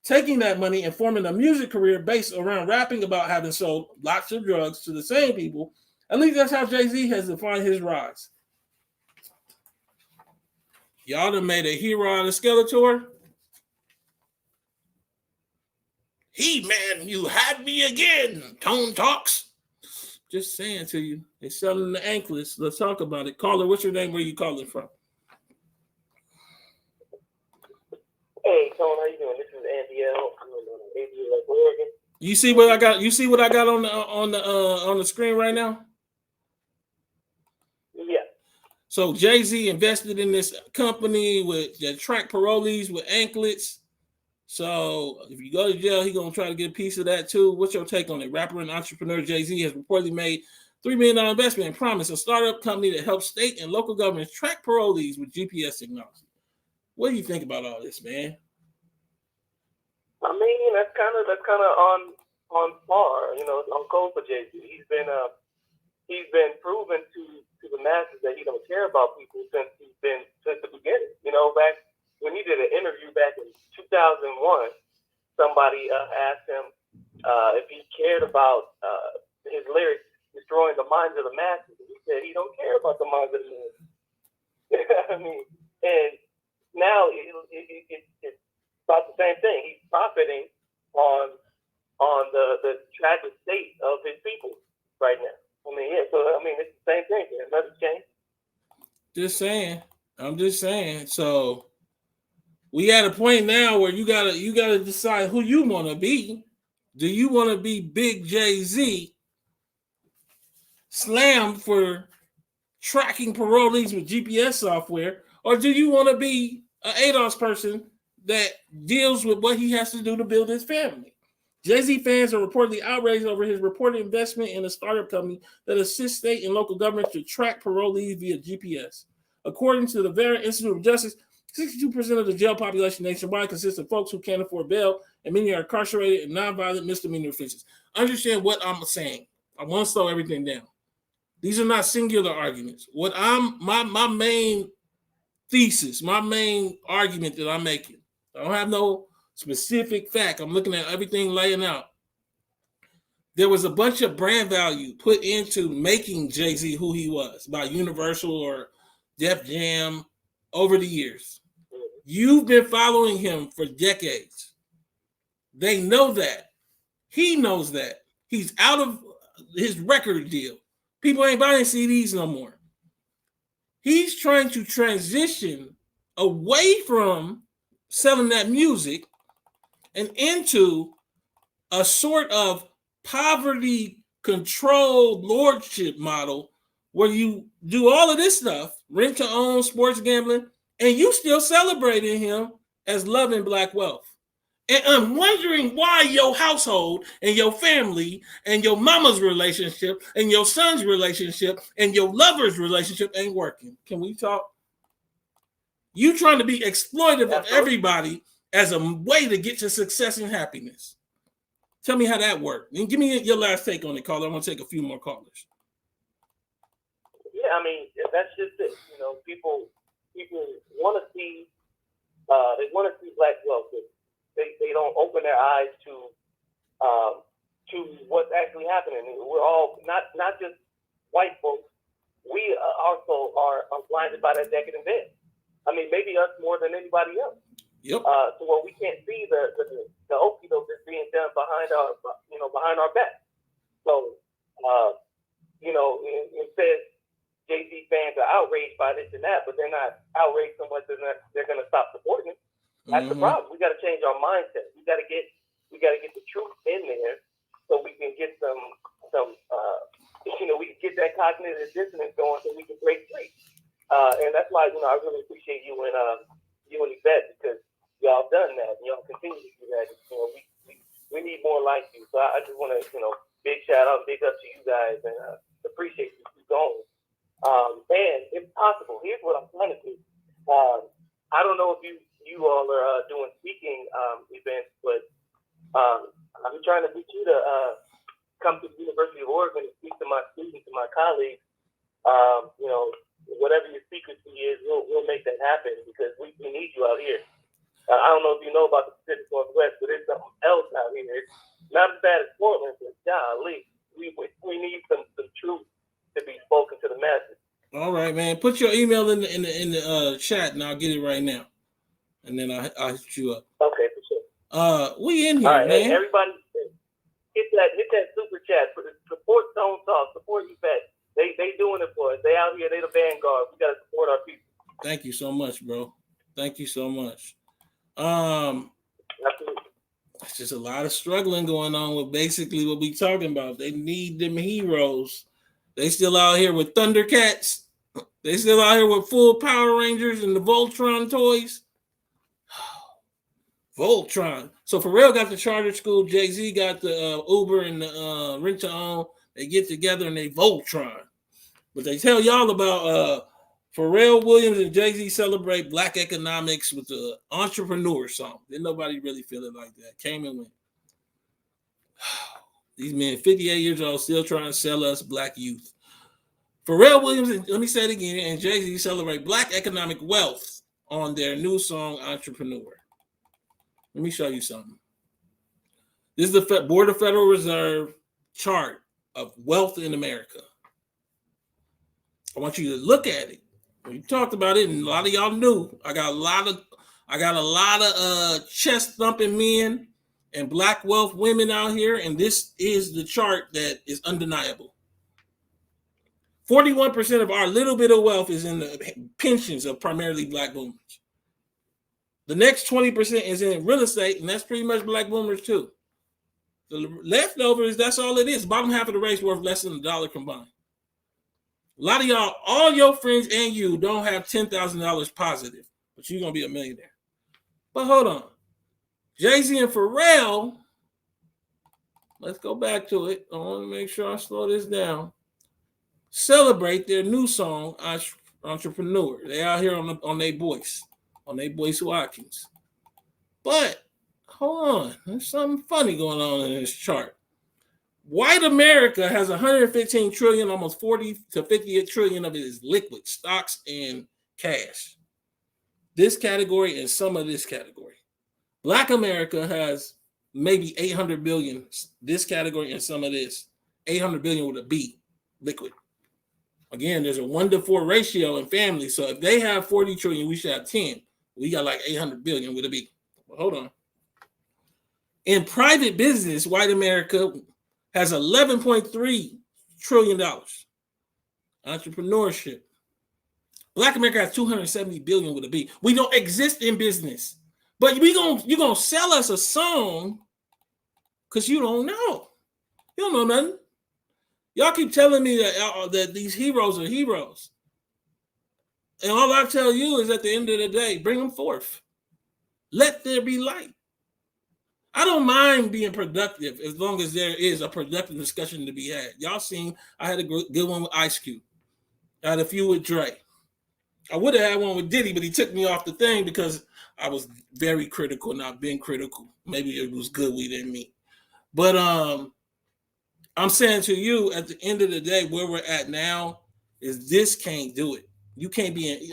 taking that money and forming a music career based around rapping about having sold lots of drugs to the same people. At least that's how Jay-Z has defined his rise. Y'all done made a hero out of Skeletor. He-Man, you had me again. Tone Talks. Just saying to you. They selling the anklets. Let's talk about it. Caller, what's your name? Where you calling from?
Hey, Tone, how you doing? This is Andy L. I'm in ABL, Oregon.
You see what I got? You see what I got on the screen right now?
Yeah.
So Jay-Z invested in this company that track parolees with anklets. So if you go to jail, he's gonna try to get a piece of that too. What's your take on it? Rapper and entrepreneur Jay-Z has reportedly made $3 million investment in Promise, a startup company that helps state and local governments track parolees with GPS technology. What do you think about all this, man?
I mean, that's kind of on par, on code for Jay-Z. He's been proven to the masses that he don't care about people since the beginning. Back when he did an interview back in 2001, somebody asked him if he cared about his lyrics destroying the minds of the masses. He said he don't care about the minds of the masses. I mean, and now it's about the same thing. He's profiting on the tragic state of his people right now. I mean, yeah. So I mean, it's the same thing. Nothing's changed.
Just saying. I'm just saying. So we at a point now where you gotta decide who you want to be. Do you want to be Big Jay-Z slammed for tracking parolees with GPS software, or do you want to be an ADOS person that deals with what he has to do to build his family? Jay-Z fans are reportedly outraged over his reported investment in a startup company that assists state and local governments to track parolees via GPS. According to the Vera Institute of Justice, 62% of the jail population nationwide consists of folks who can't afford bail, and many are incarcerated in nonviolent misdemeanor offenses. Understand what I'm saying. I want to slow everything down. These are not singular arguments. What my main thesis, my main argument that I'm making, I don't have no specific fact. I'm looking at everything laying out. There was a bunch of brand value put into making Jay-Z who he was by Universal or Def Jam over the years. You've been following him for decades. They know that. He knows that. He's out of his record deal. People ain't buying CDs no more. He's trying to transition away from selling that music and into a sort of poverty-controlled lordship model where you do all of this stuff, rent to own, sports gambling, and you still celebrating him as loving black wealth. And I'm wondering why your household and your family and your mama's relationship and your son's relationship and your lover's relationship ain't working. Can we talk? You trying to be exploitive of everybody as a way to get to success and happiness. Tell me how that worked. And give me your last take on it, caller. I want to take a few more callers.
Yeah, I mean, that's just it. You know, people want to see, black wealth. They don't open their eyes to what's actually happening. We're all not just white folks. We also are blinded by that decadent veil. I mean, maybe us more than anybody else.
Yep.
So where we can't see the okey doke that's being done behind our back. So it says Jay-Z fans are outraged by this and that, but they're not outraged so much that they're going to stop supporting it. That's the problem. We got to change our mindset. We got to get the truth in there, so we can get some we can get that cognitive dissonance going, so we can break free. And that's why I really appreciate you and Yvette, because y'all done that. Y'all continue to do that. We need more like you. So I just want to big shout out, big up to you guys, and appreciate you keep going. And if possible, here's what I'm trying to do. I don't know if you all are doing speaking events, but I'm trying to get you to come to the University of Oregon and speak to my students and my colleagues. Whatever your secrecy is, we'll make that happen, because we need you out here. I don't know if you know about the Pacific Northwest, but there's something else out here. It's not as bad as Portland, but golly, we need some truth to be spoken to the masses. All
right, man. Put your email in the chat, and I'll get it right now. And then I'll hit you up.
Okay, for sure.
We in here,
all right,
man.
Hey, everybody, hit that super chat. Support Stone Talk. Support Yvette. They doing it for us. They out here. They the vanguard. We gotta support our people.
Thank you so much, bro. Thank you so much.
Absolutely.
It's just a lot of struggling going on with basically what we talking about. They need them heroes. They still out here with Thundercats. They still out here with full Power Rangers and the Voltron toys. Voltron. So Pharrell got the charter school. Jay-Z got the Uber and the rent to own. They get together and they Voltron. But they tell y'all about Pharrell Williams and Jay-Z celebrate black economics with the Entrepreneur song. Didn't nobody really feel it like that. Came and went. These men, 58 years old, still trying to sell us black youth. Pharrell Williams, and let me say it again, and Jay-Z celebrate black economic wealth on their new song, Entrepreneur. Let me show you something. This is the Board of Federal Reserve chart of wealth in America. I want you to look at it We talked about it, and a lot of y'all knew. I got a lot of chest thumping men and black wealth women out here, and this is the chart that is undeniable. 41% of our little bit of wealth is in the pensions of primarily black boomers. The next 20% is in real estate, and that's pretty much black boomers too. The leftovers, that's all it is. Bottom half of the race worth less than $1 combined. A lot of y'all, all your friends and you don't have $10,000 positive, but you're going to be a millionaire. But hold on. Jay-Z and Pharrell, let's go back to it. I want to make sure I slow this down. Celebrate their new song, Entrepreneur. They out here on their voice Watkins. But hold on, there's something funny going on in this chart. White America has 115 trillion, almost 40 to 50 trillion of it is liquid, stocks and cash. This category and some of this category. Black America has maybe 800 billion, this category and some of this. 800 billion with a B, liquid. Again, there's a 1-to-4 ratio in families. So if they have 40 trillion, we should have 10. We got like 800 billion with a B. But hold on. In private business, white America has $11.3 trillion. Entrepreneurship. Black America has 270 billion with a B. We don't exist in business. But you're gonna sell us a song because you don't know. You don't know nothing. Y'all keep telling me that these heroes are heroes. And all I tell you is at the end of the day, bring them forth. Let there be light. I don't mind being productive as long as there is a productive discussion to be had. Y'all seen I had a good one with Ice Cube. I had a few with Dre. I would have had one with Diddy, but he took me off the thing because I was very critical, not being critical. Maybe it was good we didn't meet. But I'm saying to you, at the end of the day, where we're at now is this can't do it. You can't be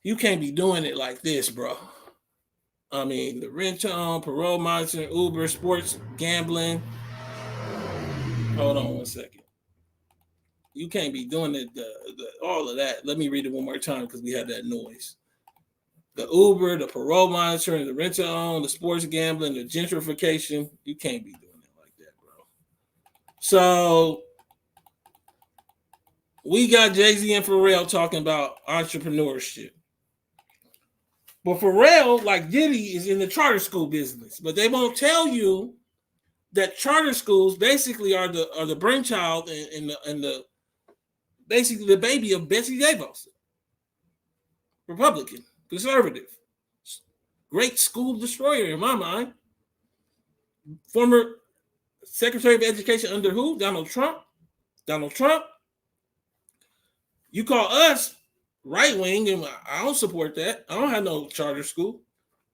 you can't be doing it like this, bro. I mean, the rent-to-own, parole monitoring, Uber, sports, gambling. Hold on one second. You can't be doing it, all of that. Let me read it one more time because we had that noise. The Uber, the parole monitoring, the rent-to-own, the sports gambling, the gentrification. You can't be doing it like that, bro. So we got Jay-Z and Pharrell talking about entrepreneurship. But Pharrell, like Diddy, is in the charter school business. But they won't tell you that charter schools basically are the brainchild and the basically the baby of Betsy DeVos, Republican, conservative, great school destroyer in my mind. Former Secretary of Education under who? Donald Trump. You call us right wing, and I don't support that. I don't have no charter school,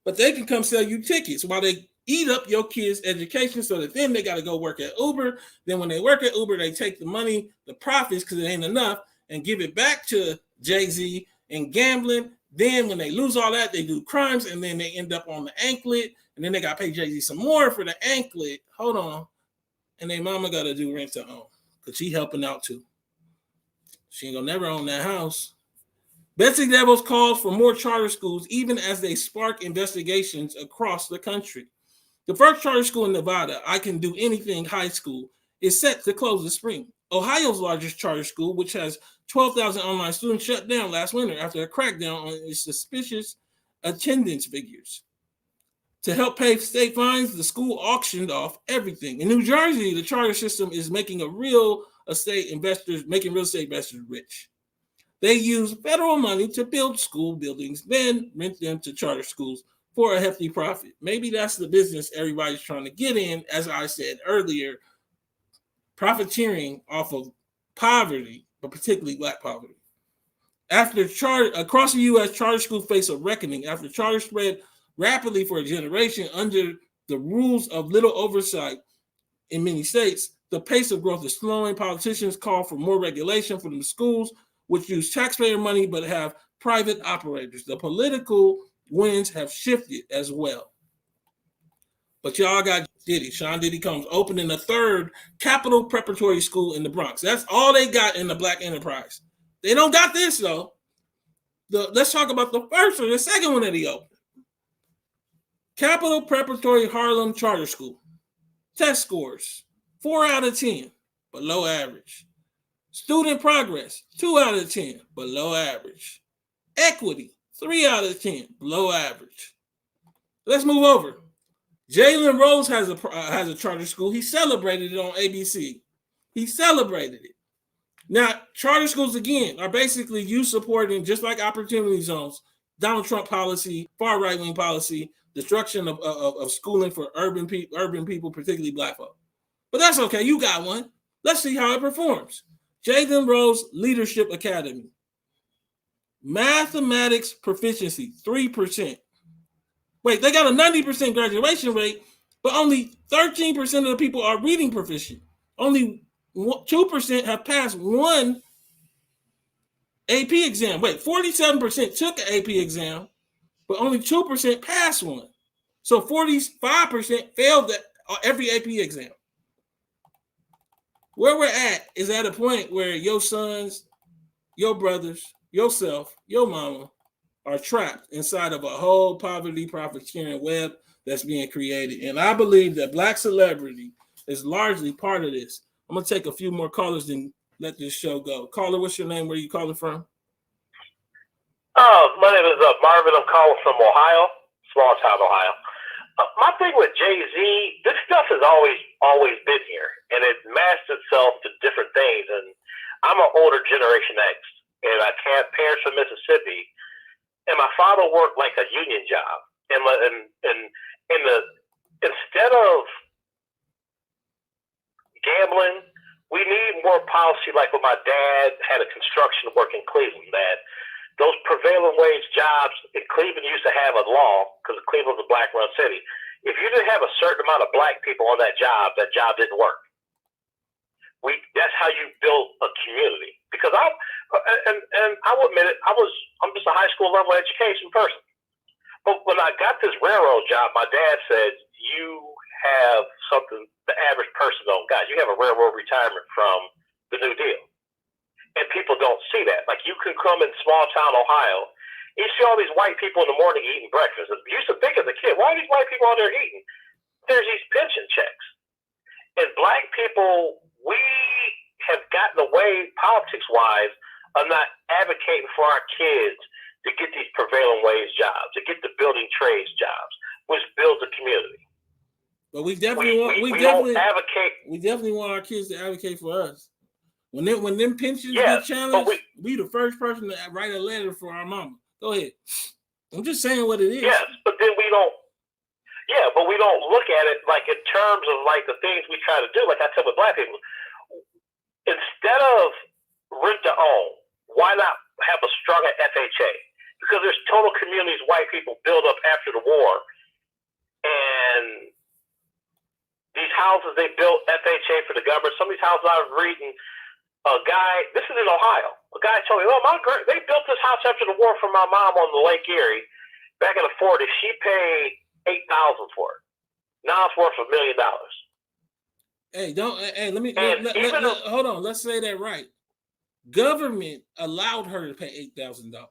but they can come sell you tickets while they eat up your kids' education so that then they got to go work at Uber. Then when they work at Uber, they take the money, the profits, because it ain't enough, and give it back to Jay-Z and gambling. Then when they lose all that, they do crimes, and then they end up on the anklet, and then they got to pay Jay-Z some more for the anklet. Hold on. And their mama got to do rent to own because she helping out too. She ain't going to never own that house. Betsy DeVos calls for more charter schools, even as they spark investigations across the country. The first charter school in Nevada, I Can Do Anything High School, is set to close this spring. Ohio's largest charter school, which has 12,000 online students, shut down last winter after a crackdown on its suspicious attendance figures. To help pay state fines, the school auctioned off everything. In New Jersey, the charter system is making real estate investors rich. They use federal money to build school buildings, then rent them to charter schools for a hefty profit. Maybe that's the business everybody's trying to get in, as I said earlier, profiteering off of poverty, but particularly black poverty. Across the U.S., charter schools face a reckoning after charter spread rapidly for a generation under the rules of little oversight in many states. The pace of growth is slowing. Politicians call for more regulation for the schools, which use taxpayer money but have private operators. The political winds have shifted as well. But y'all got Diddy. Sean Diddy Combs opening a third Capital Preparatory School in the Bronx. That's all they got in the black enterprise. They don't got this though. Let's talk about the first or the second one that he opened. Capital Preparatory Harlem Charter School. Test scores, 4 out of 10, below average. Student progress, 2 out of 10, below average. Equity, 3 out of 10, below average. Let's move over. Jalen Rose has a charter school. He celebrated it on ABC. He celebrated it. Now, charter schools, again, are basically you supporting, just like opportunity zones, Donald Trump policy, far right-wing policy, destruction of schooling for urban people, particularly black folk. But that's okay. You got one. Let's see how it performs. Jalen Rose Leadership Academy. Mathematics proficiency, 3%. Wait, they got a 90% graduation rate, but only 13% of the people are reading proficient. Only 2% have passed one AP exam. Wait, 47% took an AP exam, but only 2% passed one. So 45% failed every AP exam. Where we're at is at a point where your sons, your brothers, yourself, your mama are trapped inside of a whole poverty profiteering web that's being created. And I believe that Black celebrity is largely part of this. I'm going to take a few more callers and let this show go. Caller, what's your name? Where are you calling from?
My name is Marvin. I'm calling from Ohio, small town Ohio. My thing with Jay-Z, this stuff has always been here, and it masked itself to different things. And I'm an older Generation X, and I can't parents from Mississippi, and my father worked like a union job. And instead of gambling, we need more policy like when my dad had a construction work in Cleveland, that those prevailing wage jobs in Cleveland used to have a law, because Cleveland's a black-run city. If you didn't have a certain amount of black people on that job didn't work. That's how you build a community. Because I will admit it, I'm just a high school level education person. But when I got this railroad job, my dad said, "You have something the average person don't got. You have a railroad retirement from the New Deal." And people don't see that. Like, you can come in small town Ohio, you see all these white people in the morning eating breakfast. I used to think as a kid, why are these white people out there eating? There's these pension checks. And black people, we have gotten away politics-wise of not advocating for our kids to get these prevailing wage jobs, to get the building trades jobs, which builds a community.
But we definitely want our kids to advocate for us. When them pensions get challenged, we the first person to write a letter for our mama. Go ahead. I'm just saying what it is.
Yes, but then we don't look at it like in terms of like the things we try to do. Like I tell with black people, instead of rent to own, why not have a stronger FHA? Because there's total communities white people build up after the war, and these houses they built FHA for the government. Some of these houses I've reading. A guy, this is in Ohio. A guy told me, they built this house after the war for my mom on the Lake Erie back in the 40s. She paid $8,000 for it. Now it's worth $1 million.
Hold on. Let's say that right. Government allowed her to pay $8,000.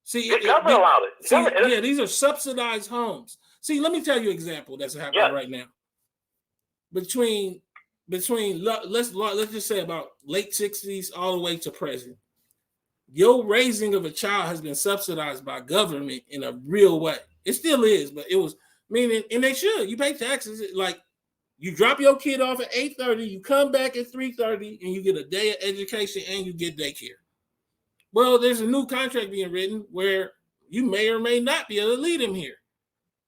See,
the government allowed it.
These are subsidized homes. See, let me tell you an example that's happening right now. Between let's just say about late 60s all the way to present, your raising of a child has been subsidized by government in a real way. It still is, but it was meaning, and they should. You pay taxes. Like, you drop your kid off at 8:30, you come back at 3:30, and you get a day of education and you get daycare. Well, there's a new contract being written where you may or may not be able to lead them here,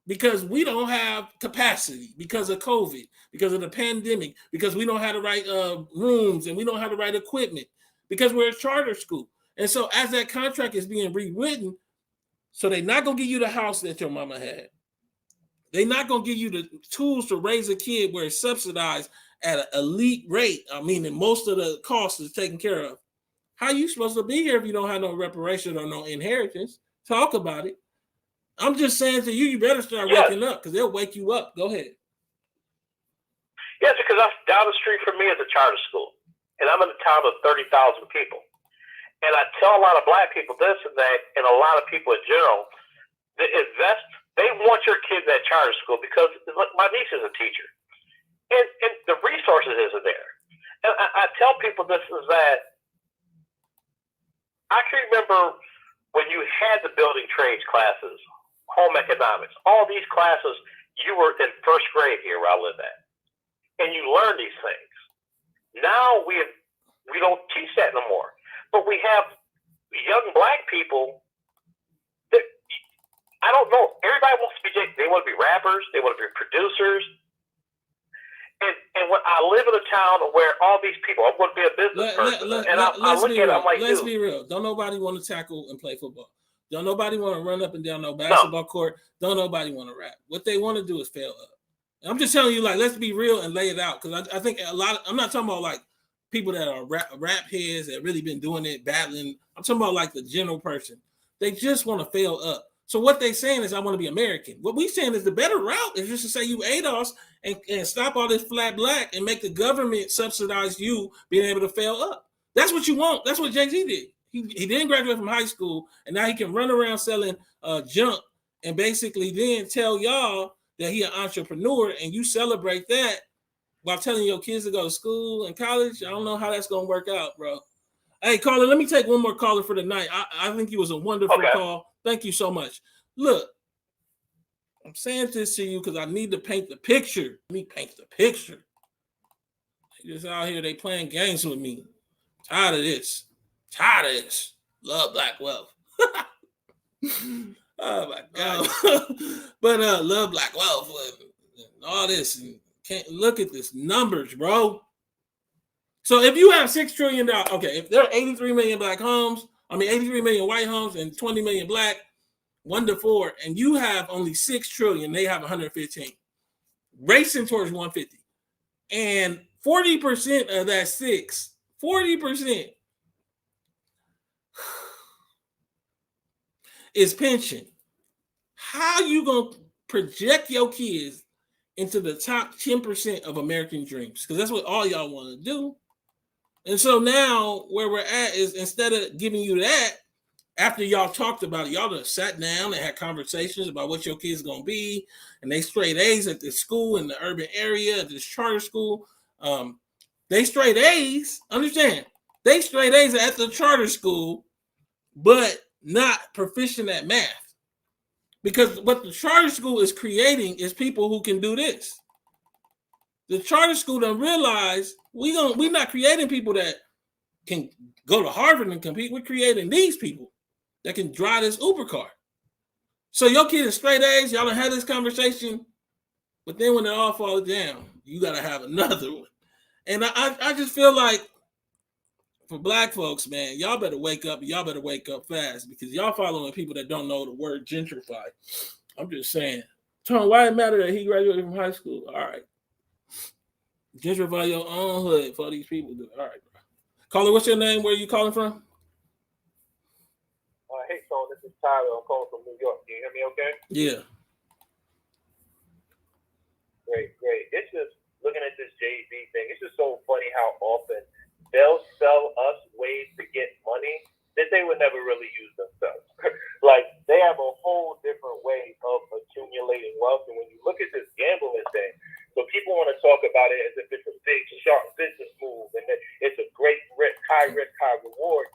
because we don't have capacity because of COVID, because of the pandemic, because we don't have the right rooms and we don't have the right equipment, because we're a charter school. And so as that contract is being rewritten, so they're not going to give you the house that your mama had. They're not going to give you the tools to raise a kid where it's subsidized at an elite rate. I mean, and most of the cost is taken care of. How are you supposed to be here if you don't have no reparation or no inheritance? Talk about it. I'm just saying to you, you better start waking up, because they'll wake you up. Go ahead.
Yes, because down the street from me is a charter school, and I'm in a town of 30,000 people. And I tell a lot of black people this and that, and a lot of people in general, they want your kids at charter school because look, my niece is a teacher. And the resources isn't there. And I tell people this is that I can remember when you had the building trades classes, home economics, all these classes, you were in first grade here where I live at. And you learn these things. Now we don't teach that no more. But we have young black people that, I don't know, everybody wants to be, they want to be rappers, they want to be producers. And when I live in a town where all these people, I want to be a business person. I look at it, I'm like,
let's be real. Don't nobody want to tackle and play football. Don't nobody want to run up and down no basketball court. Don't nobody want to rap. What they want to do is fail up. And I'm just telling you, like, let's be real and lay it out. Because I think I'm not talking about like people that are rap heads that really been doing it, battling. I'm talking about like the general person. They just want to fail up. So what they saying is, I want to be American. What we saying is the better route is just to say you ADOS and stop all this flat black and make the government subsidize you being able to fail up. That's what you want. That's what Jay-Z did. He didn't graduate from high school, and now he can run around selling junk and basically then tell y'all that he an entrepreneur, and you celebrate that while telling your kids to go to school and college. I don't know how that's going to work out, bro. Hey, caller, let me take one more caller for the night. I think it was a wonderful call. Thank you so much. Look, I'm saying this to you because I need to paint the picture. Let me paint the picture. They just out here, they playing games with me. Tired of this. Love black wealth. Oh my God. But love black wealth and all this. And can't look at this numbers, bro. So if you have $6 trillion, okay, if there are 83 million black homes, 83 million white homes and 20 million black, 1 to 4, and you have only 6 trillion, they have 115, racing towards 150. And 40% of that 40% is pension. How you gonna project your kids into the top 10% of American dreams? Because that's what all y'all want to do. And so now where we're at is, instead of giving you that, after y'all talked about it, y'all just sat down and had conversations about what your kids gonna be, and they straight A's at this school in the urban area, at this charter school. They straight A's, understand? They straight A's at the charter school, but not proficient at math. Because what the charter school is creating is people who can do this. The charter school done realize we're not creating people that can go to Harvard and compete. We're creating these people that can drive this Uber car. So your kid is straight A's, y'all done had this conversation, but then when it all falls down, you got to have another one. And I just feel like for black folks, man, y'all better wake up. Y'all better wake up fast, because y'all following people that don't know the word gentrify. I'm just saying. Tom, why it matter that he graduated from high school? All right. Gentrify your own hood for these people. All right, bro. Caller, what's your name? Where are you calling from?
Hey, so this is Tyler. I'm calling from New York. Can you hear me okay?
Yeah.
Great. It's just, looking at this Jay-Z thing, it's just so funny how often they'll sell us ways to get money that they would never really use themselves. Like, they have a whole different way of accumulating wealth. And when you look at this gambling thing, so people want to talk about it as if it's a big, sharp business move and that it's a great risk, high reward.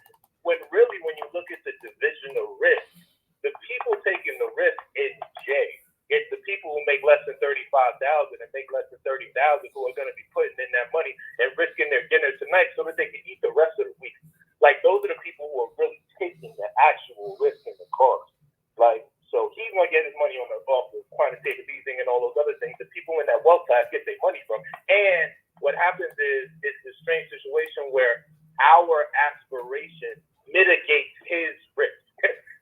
When really, when you look at the division of risk, the people taking the risk is Jay. It's the people who make less than $35,000 and make less than $30,000 who are going to be putting in that money and risking their dinner tonight so that they can eat the rest of the week. Like, those are the people who are really taking the actual risk in the cost. Like, so he's going to get his money off the quantitative easing and all those other things. The people in that wealth class get their money from. And what happens is, it's this strange situation where our aspiration mitigates his risk.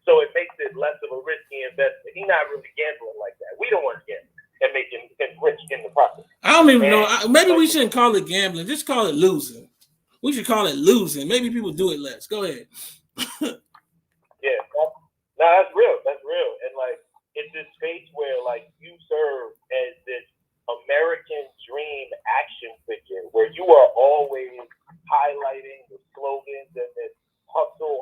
So it makes it less of a risky investment. He's not really gambling like that. We don't want to gamble and make him rich in the process.
I don't even know. Maybe we shouldn't call it gambling. Just call it losing. We should call it losing. Maybe people do it less. Go ahead.
Yeah. No, that's real. That's real. And like, it's this space where like you serve as this American dream action figure where you are always highlighting the slogans and this hustle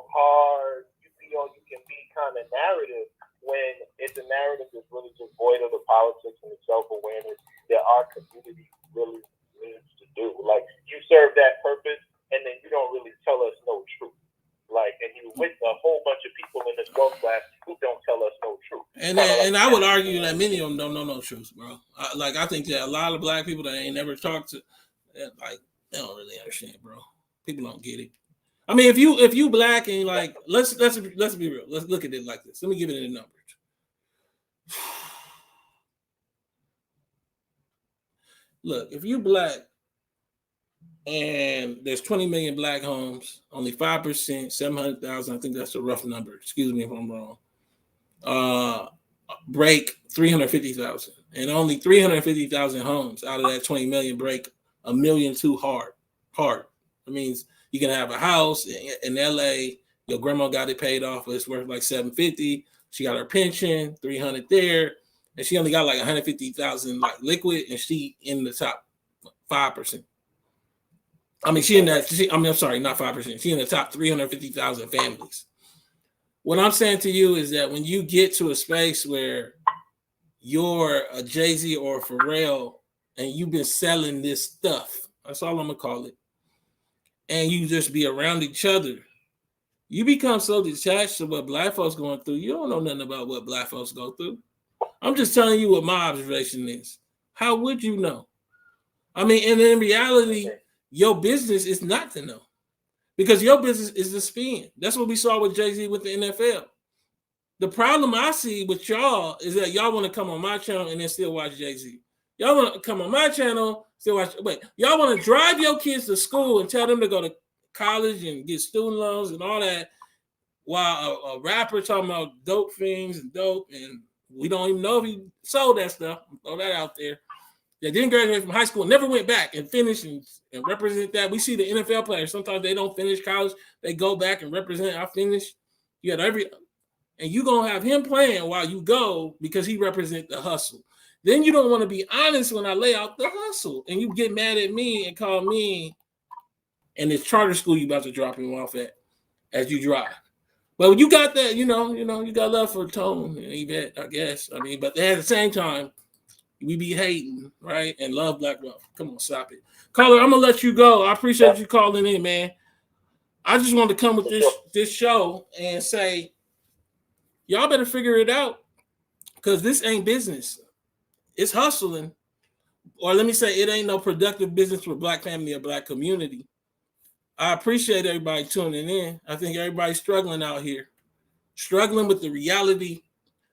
with a whole bunch of people in this wealth class who don't tell us no truth.
And I would argue that many of them don't know no truth, bro. I think that a lot of black people that ain't never talked to, like, they don't really understand, bro. People don't get it. I mean, if you black and like, let's be real. Let's look at it like this. Let me give it in numbers. Look, if you black and there's 20 million black homes, only 5%, 700,000, I think that's a rough number. Excuse me if I'm wrong. Break 350,000, and only 350,000 homes out of that 20 million break a million too hard. That means you can have a house in LA, your grandma got it paid off, it's worth like 750. She got her pension, 300 there, and she only got like 150,000 like liquid, and she in the top 5%. I mean, I'm sorry, not 5%. She in the top 350,000 families. What I'm saying to you is that when you get to a space where you're a Jay-Z or a Pharrell and you've been selling this stuff, that's all I'm gonna call it, and you just be around each other, you become so detached to what black folks going through. You don't know nothing about what black folks go through. I'm just telling you what my observation is. How would you know? I mean, and in reality, your business is not to know. Because your business is the spin. That's what we saw with Jay-Z with the NFL. The problem I see with y'all is that y'all want to come on my channel and then still watch Jay-Z. Y'all want to come on my channel, still watch. Wait, y'all want to drive your kids to school and tell them to go to college and get student loans and all that, while a rapper talking about dope things and dope, and we don't even know if he sold that stuff. Throw that out there. They didn't graduate from high school, never went back and finished and represent that. We see the NFL players, sometimes they don't finish college. They go back and represent, I finished. You got and you're going to have him playing while you go because he represents the hustle. Then you don't want to be honest when I lay out the hustle. And you get mad at me and call me, and it's charter school you about to drop him off at as you drive. Well, you got that, you got love for Tone and Yvette, I guess. I mean, but at the same time, we be hating, right? And love black wealth. Come on, stop it. Caller, I'm going to let you go. I appreciate you calling in, man. I just wanted to come with this show and say, y'all better figure it out, because this ain't business. It's hustling. Or let me say, it ain't no productive business for black family or black community. I appreciate everybody tuning in. I think everybody's struggling out here. Struggling with the reality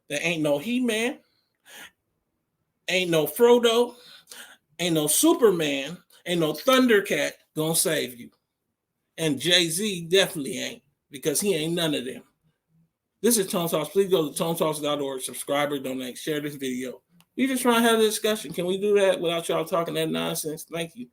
that ain't no He-Man, ain't no Frodo, ain't no Superman, ain't no Thundercat gonna save you. And Jay-Z definitely ain't, because he ain't none of them. This is Tone Talks. Please go to tonetalks.org, subscribe or donate, share this video. We just trying to have a discussion. Can we do that without y'all talking that nonsense? Thank you.